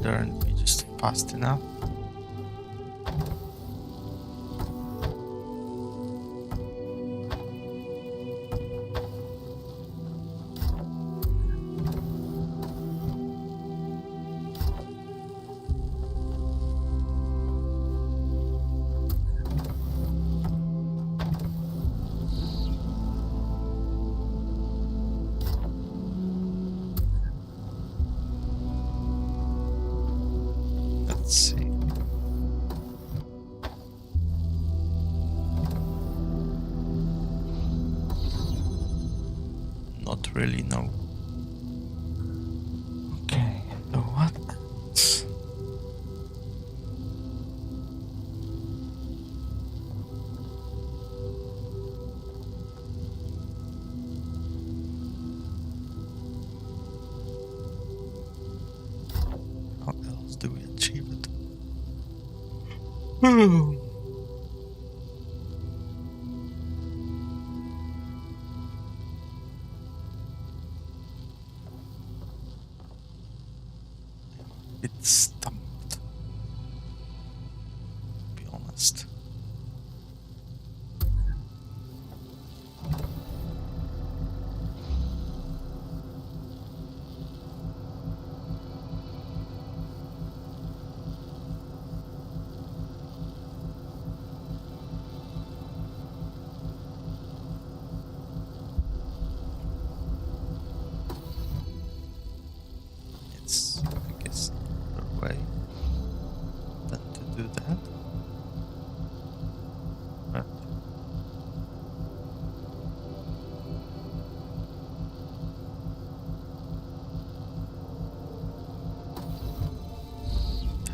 there and be just fast enough. Let's see. Not really, no. Okay, so what else? How else do we achieve it? It's stumped, to be honest. It's, I guess, another way than to do that. But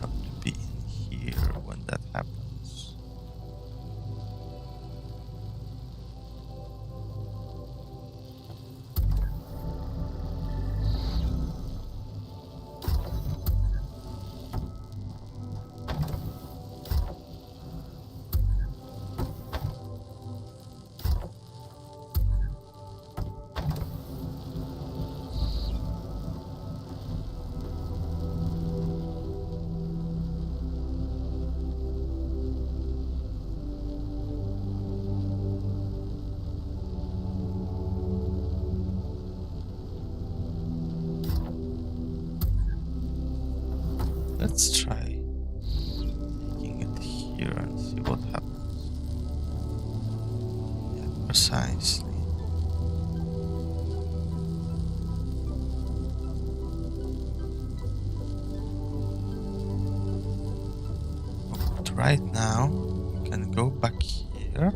have to be in here when that happens. Let's try making it here and see what happens. Yeah, precisely. But right now, we can go back here.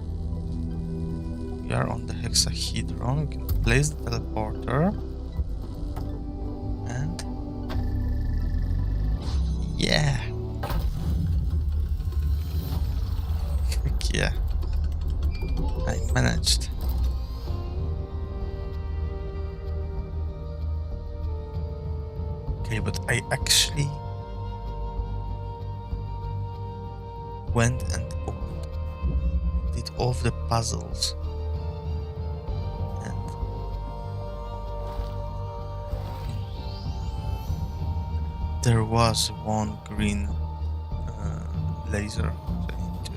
We are on the hexahedron. We can place the teleporter. And yeah. Heck yeah. I managed. Okay, but I actually went and did all of the puzzles. And there was one green laser. So I need to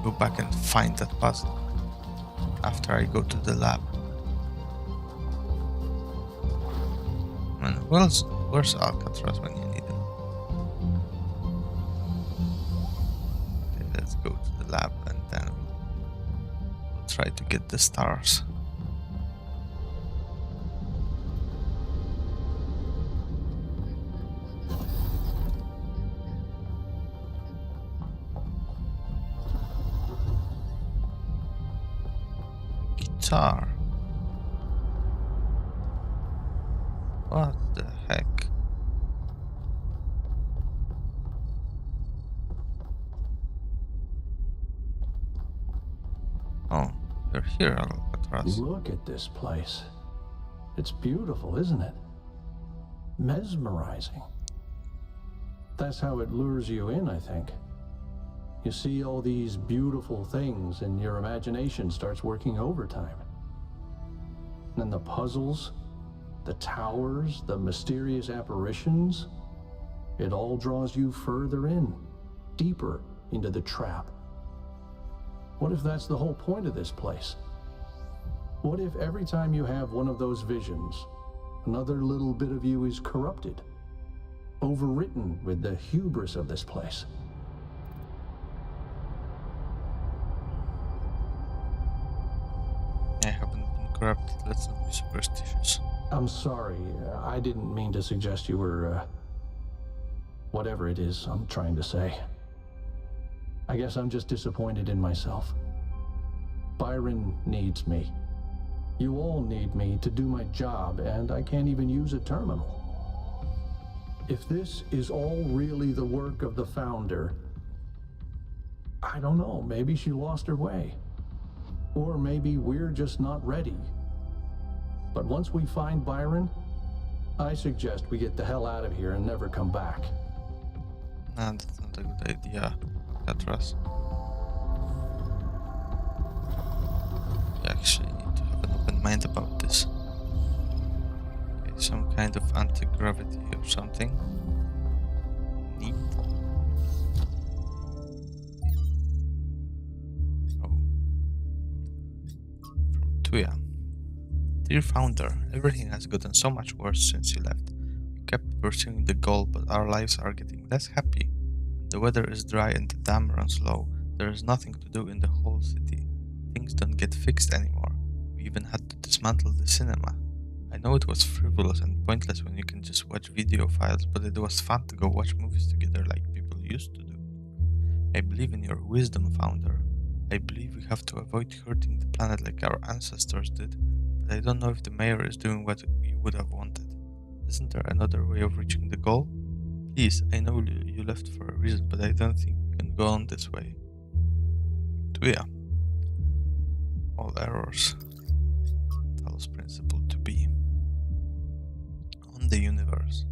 go back and find that puzzle after I go to the lab. And where's Alcatraz when you need him? Okay, let's go to the lab and then we'll try to get the stars. Guitar. What the heck? Oh, you're here, Alcatraz. Look at this place. It's beautiful, isn't it? Mesmerizing. That's how it lures you in, I think. You see all these beautiful things and your imagination starts working overtime. And the puzzles, the towers, the mysterious apparitions. It all draws you further in, deeper into the trap. What if that's the whole point of this place? What if every time you have one of those visions, another little bit of you is corrupted, overwritten with the hubris of this place? I haven't been corrupted. Let's not be superstitious. I'm sorry. I didn't mean to suggest you were, whatever it is I'm trying to say. I guess I'm just disappointed in myself. Byron needs me. You all need me to do my job, and I can't even use a terminal. If this is all really the work of the Founder, I don't know, maybe she lost her way. Or maybe we're just not ready. But once we find Byron, I suggest we get the hell out of here and never come back. Nah, that's not a good idea, Talos. We actually need to have an open mind about this. Okay, some kind of anti-gravity or something. Neat. Oh. From Tuya. Dear Founder, everything has gotten so much worse since you left. We kept pursuing the goal, but our lives are getting less happy. The weather is dry and the dam runs low. There is nothing to do in the whole city. Things don't get fixed anymore. We even had to dismantle the cinema. I know it was frivolous and pointless when you can just watch video files, but it was fun to go watch movies together like people used to do. I believe in your wisdom, Founder. I believe we have to avoid hurting the planet like our ancestors did, but I don't know if the mayor is doing what you would have wanted. Isn't there another way of reaching the goal? Please, I know you left for a reason, but I don't think we can go on this way. Tuya. All errors. Talos principle to be. On the universe.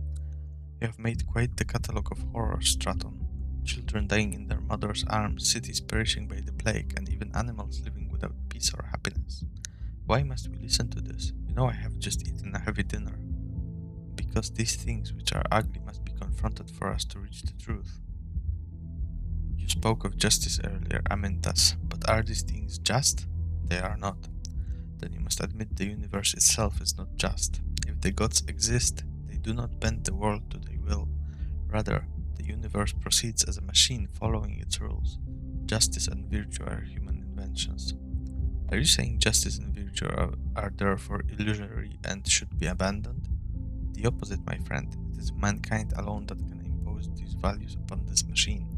You have made quite the catalogue of horrors, Straton. Children dying in their mother's arms, cities perishing by the plague, and even animals living without peace or happiness. Why must we listen to this? You know I have just eaten a heavy dinner. Because these things which are ugly must be confronted for us to reach the truth. You spoke of justice earlier, Amintas, but are these things just? They are not. Then you must admit the universe itself is not just. If the gods exist, they do not bend the world to their will. Rather, the universe proceeds as a machine following its rules. Justice and virtue are human inventions. Are you saying justice and virtue are therefore illusory and should be abandoned? The opposite, my friend. It is mankind alone that can impose these values upon this machine.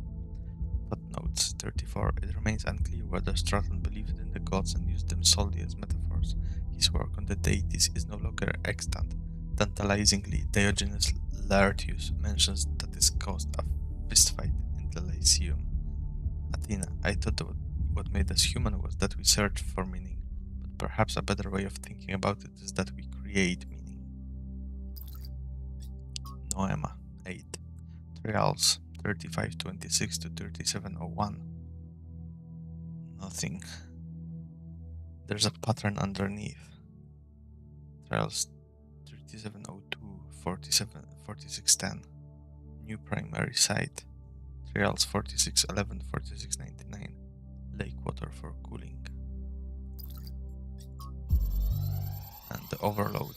Footnotes 34. It remains unclear whether Straton believed in the gods and used them solely as metaphors. His work on the deities is no longer extant. Tantalizingly, Diogenes Laertius mentions that this caused a fistfight in the Lyceum. Athena, I thought that what made us human was that we search for meaning, but perhaps a better way of thinking about it is that we create meaning. Noema 8. Trials 3526 to 3701. Nothing. There's a pattern underneath. Trials 3702 4610. New primary site. Trials 4611 4699. Lake water for cooling. And the overload.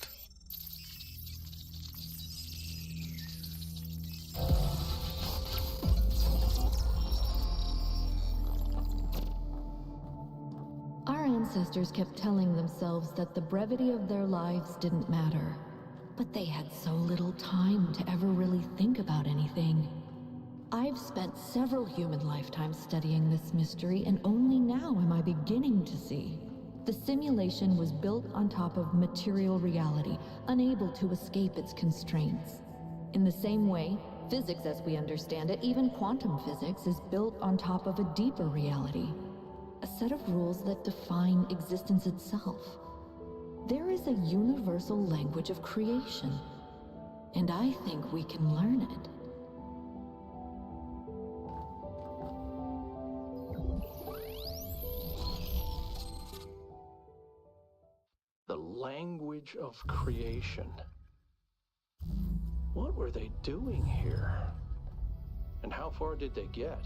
Our ancestors kept telling themselves that the brevity of their lives didn't matter. But they had so little time to ever really think about anything. I've spent several human lifetimes studying this mystery, and only now am I beginning to see. The simulation was built on top of material reality, unable to escape its constraints. In the same way, physics as we understand it, even quantum physics, is built on top of a deeper reality. A set of rules that define existence itself. There is a universal language of creation, and I think we can learn it. The language of creation. What were they doing here? And how far did they get?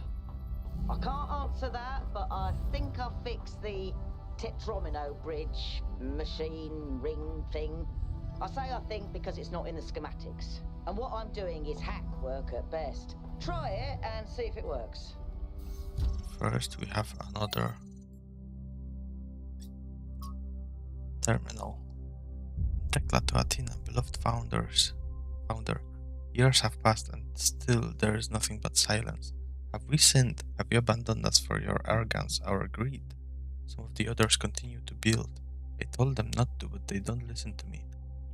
I can't answer that, but I think I fixed the Tetromino bridge, machine, ring thing. I say I think because it's not in the schematics. And what I'm doing is hack work at best. Try it and see if it works. First, we have another terminal. Tekla to Athena, beloved founder. Years have passed and still there is nothing but silence. Have we sinned? Have you abandoned us for your arrogance, our greed? Some of the others continue to build. I told them not to, but they don't listen to me.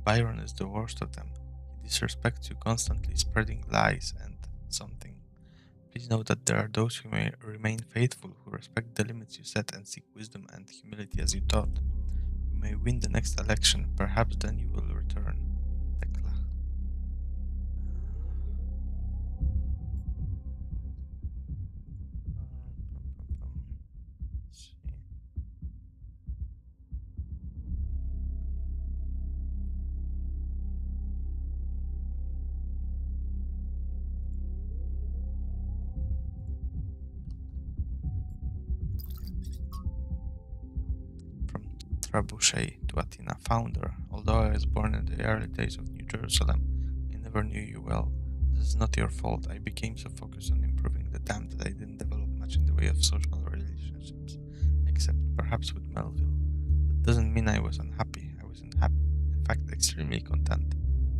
Byron is the worst of them. He disrespects you constantly, spreading lies and something. Please know that there are those who may remain faithful, who respect the limits you set and seek wisdom and humility as you taught. You may win the next election, perhaps then you will return. Tekla. Let's see. From Trebuchet to Athena, founder. Although I was born in the early days of New Jerusalem, I never knew you well. This is not your fault. I became so focused on improving the dam that I didn't develop much in the way of social relationships, except perhaps with Melville. That doesn't mean I was unhappy. I was unhappy. In fact, extremely content.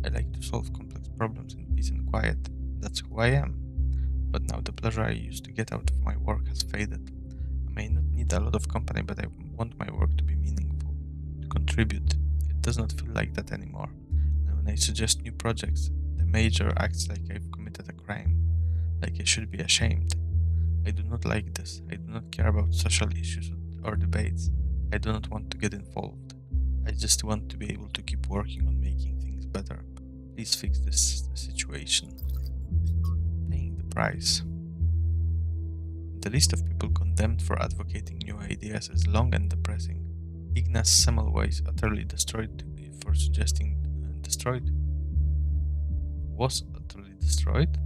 I like to solve complex problems in peace and quiet. That's who I am. But now the pleasure I used to get out of my work has faded. I may not need a lot of company, but I want my work to be meaningful, to contribute. It does not feel like that anymore. And when I suggest new projects, the major acts like I've committed a crime, like I should be ashamed. I do not like this. I do not care about social issues or debates. I do not want to get involved. I just want to be able to keep working on making things better. Please fix this situation. Paying the price. The list of people condemned for advocating new ideas is long and depressing. Ignaz Semmelweis utterly was utterly destroyed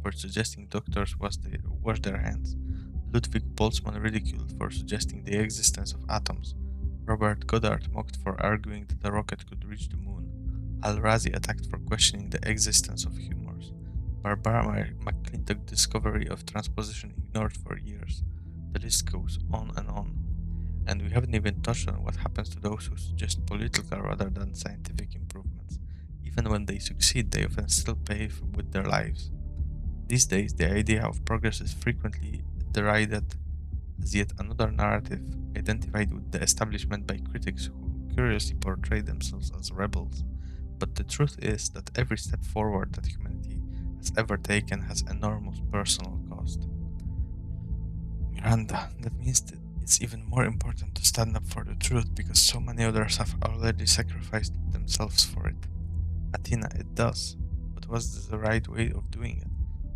for suggesting doctors wash their hands. Ludwig Boltzmann ridiculed for suggesting the existence of atoms. Robert Goddard mocked for arguing that a rocket could reach the moon. Al-Razi attacked for questioning the existence of humors. Barbara McClintock's discovery of transposition ignored for years. The list goes on. And we haven't even touched on what happens to those who suggest political rather than scientific improvements. Even when they succeed, they often still pay with their lives. These days, the idea of progress is frequently derided as yet another narrative identified with the establishment by critics who curiously portray themselves as rebels. But the truth is that every step forward that humanity has ever taken has enormous personal cost. Miranda, that means that it's even more important to stand up for the truth because so many others have already sacrificed themselves for it. Athena, it does. But was this the right way of doing it?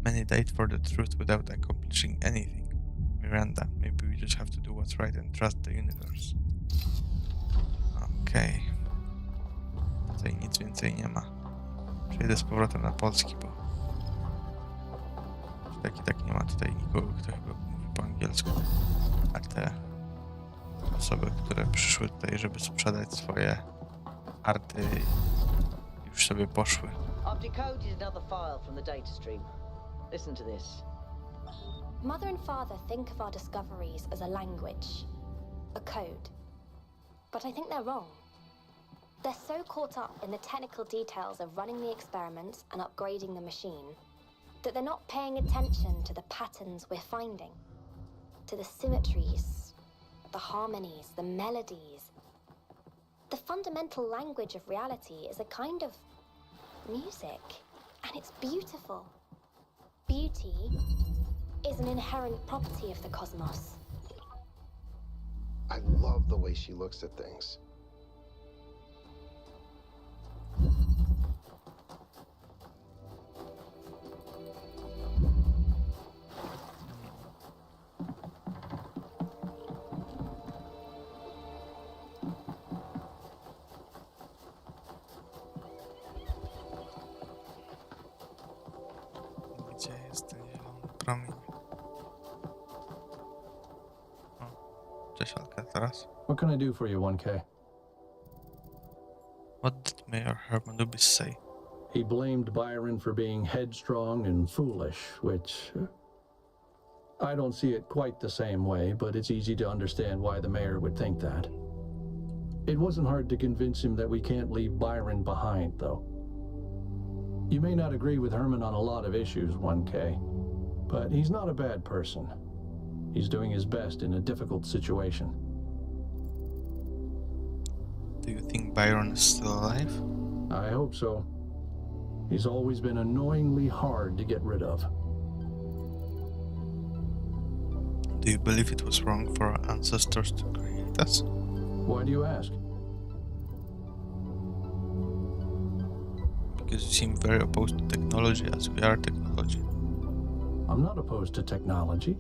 Many died for the truth without accomplishing anything. Miranda, maybe we just have to do what's right and trust the universe. Okej. Tutaj nic więcej nie ma. Przejdę z powrotem na polski, bo tak nie ma tutaj nikogo, kto chyba mówi po angielsku. A te osoby, które przyszły tutaj, żeby sprzedać swoje arty, już sobie poszły. I've decoded another file from the data stream. Listen to this. Mother and father think of our discoveries as a language, a code. But I think they're wrong. They're so caught up in the technical details of running the experiments and upgrading the machine that they're not paying attention to the patterns we're finding, to the symmetries, the harmonies, the melodies. The fundamental language of reality is a kind of music, and it's beautiful. Beauty is an inherent property of the cosmos. I love the way she looks at things. Gdzie jest ten zielony? Promień. O, cześć Alcatraz. What can I do for you, 1K? What did Mayor Herman Lubis say? He blamed Byron for being headstrong and foolish, which I don't see it quite the same way, but it's easy to understand why the mayor would think that. It wasn't hard to convince him that we can't leave Byron behind, though. You may not agree with Herman on a lot of issues, 1K, but he's not a bad person. He's doing his best in a difficult situation. Do you think Byron is still alive? I hope so. He's always been annoyingly hard to get rid of. Do you believe it was wrong for our ancestors to create us? Why do you ask? Because you seem very opposed to technology as we are technology. I'm not opposed to technology.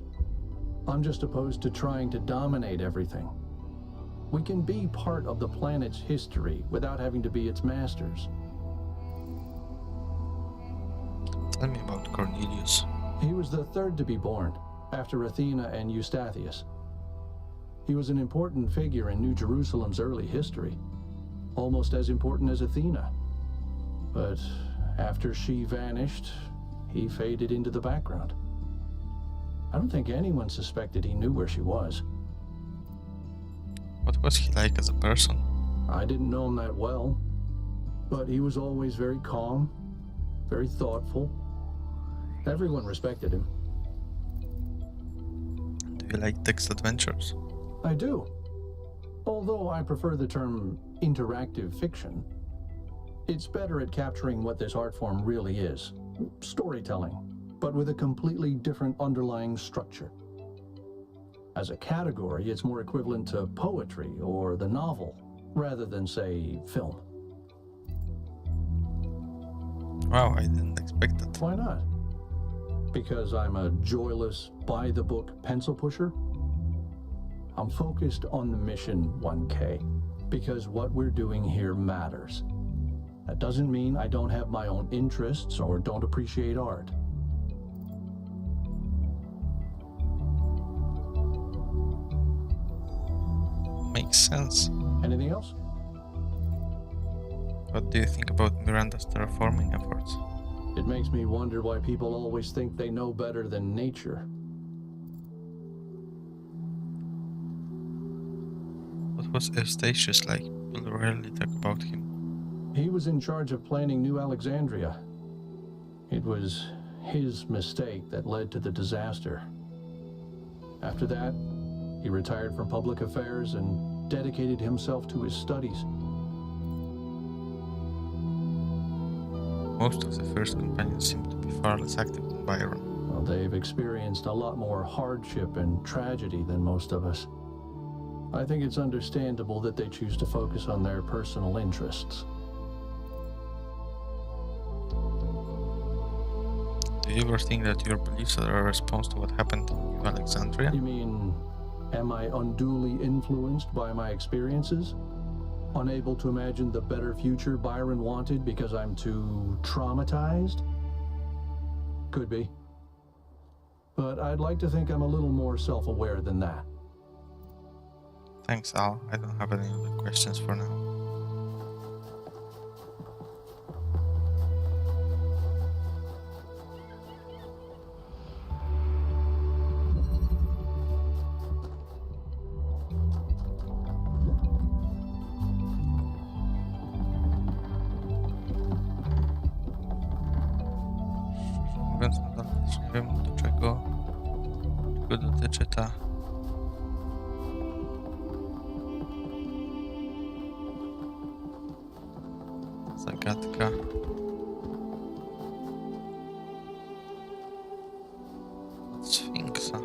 I'm just opposed to trying to dominate everything. We can be part of the planet's history without having to be its masters. Tell me about Cornelius. He was the third to be born, after Athena and Eustathius. He was an important figure in New Jerusalem's early history, almost as important as Athena. But after she vanished, he faded into the background. I don't think anyone suspected he knew where she was. What was he like as a person? I didn't know him that well, but he was always very calm, very thoughtful. Everyone respected him. Do you like text adventures? I do. Although I prefer the term interactive fiction. It's better at capturing what this art form really is. Storytelling, but with a completely different underlying structure. As a category, it's more equivalent to poetry or the novel, rather than, say, film. Wow, I didn't expect that. Why not? Because I'm a joyless, by-the-book pencil pusher? I'm focused on the mission, 1K, because what we're doing here matters. That doesn't mean I don't have my own interests or don't appreciate art. Makes sense. Anything else? What do you think about Miranda's terraforming efforts? It makes me wonder why people always think they know better than nature. What was Eustachius like? People rarely talk about him. He was in charge of planning New Alexandria. It was his mistake that led to the disaster. After that, he retired from public affairs and dedicated himself to his studies. Most of the first companions seem to be far less active than Byron. Well, they've experienced a lot more hardship and tragedy than most of us. I think it's understandable that they choose to focus on their personal interests. Do you ever think that your beliefs are a response to what happened in New Alexandria? You mean, am I unduly influenced by my experiences? Unable to imagine the better future Byron wanted because I'm too traumatized? Could be. But I'd like to think I'm a little more self-aware than that. Thanks, Al. I don't have any other questions for now. Mówiąc nadal, też nie wiem, czego dotyczy ta zagadka. Od Sfinksa.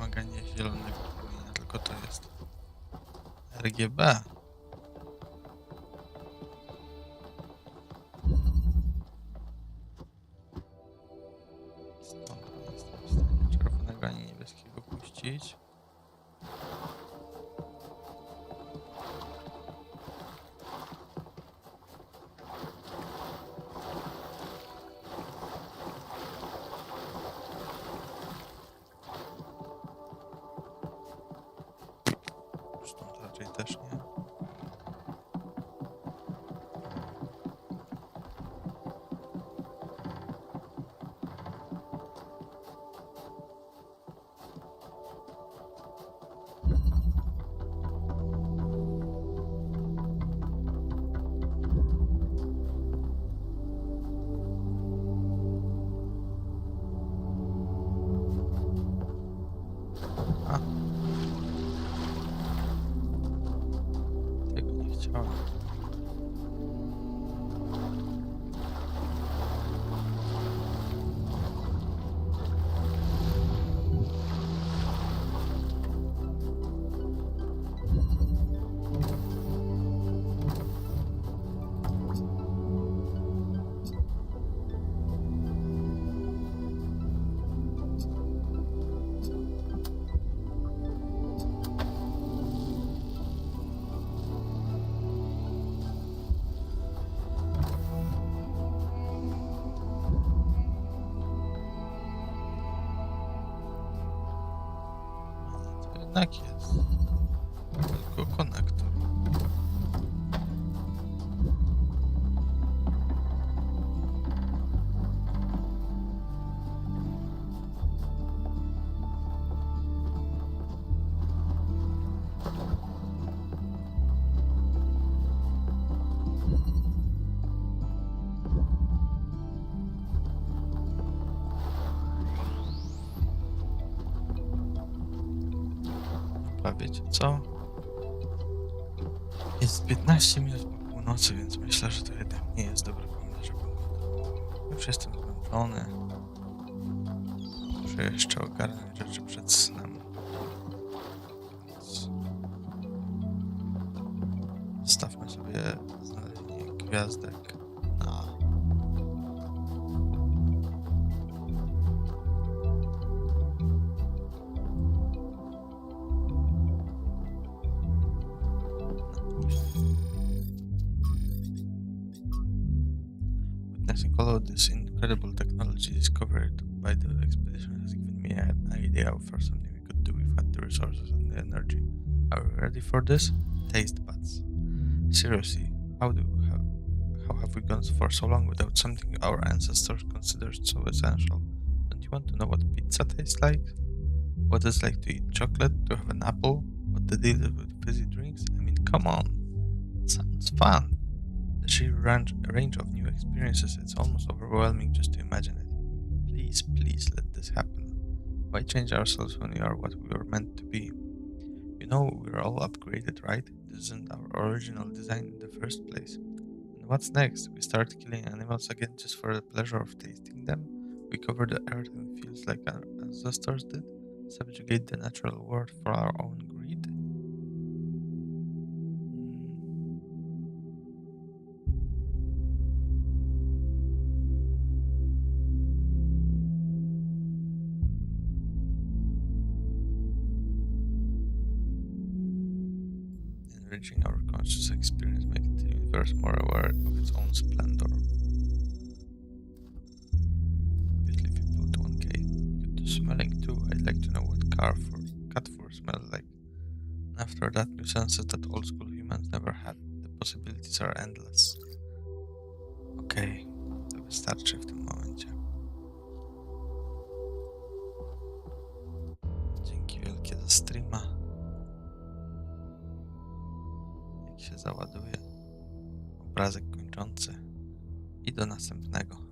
wymaganie zielonego promienia, tylko to jest RGB. Stąd nie jestem w stanie czerwonego ani niebieskiego puścić. Stąd raczej też nie. A. Tego nie chciałem. To jednak jest tylko konektor. A wiecie co? Jest 15 minut po północy, więc myślę, że to jednak nie jest dobry pomysł, żeby... Już jestem zmęczony. Muszę jeszcze ogarnąć rzeczy przed snem. Więc... Zostawmy sobie znalezienie gwiazdek na... Witnessing all of this incredible technology discovered by the expedition has given me an idea for something we could do if we had the resources and the energy. Are we ready for this? Taste buds. Seriously, how have we gone for so long without something our ancestors considered so essential? Don't you want to know what pizza tastes like? What it's like to eat chocolate, to have an apple? What the deal is with fizzy drinks? I mean, come on. Sounds fun. The sheer range of new experiences, it's almost overwhelming just to imagine it. Please, please let this happen. Why change ourselves when we are what we were meant to be? You know, we're all upgraded, right? This isn't our original design in the first place. And what's next? We start killing animals again just for the pleasure of tasting them? We cover the earth in fields like our ancestors did? Subjugate the natural world for our own greed? Enriching our conscious experience, making the universe more aware of its own splendor. Obviously, if you put 1K, you could do smelling too. I'd like to know what cat fur smells like. And after that, new senses that old school humans never had. The possibilities are endless. Okej, to wystarczy w tym momencie. Dzięki wielkie za streama. Jak się załaduje obrazek kończący i do następnego.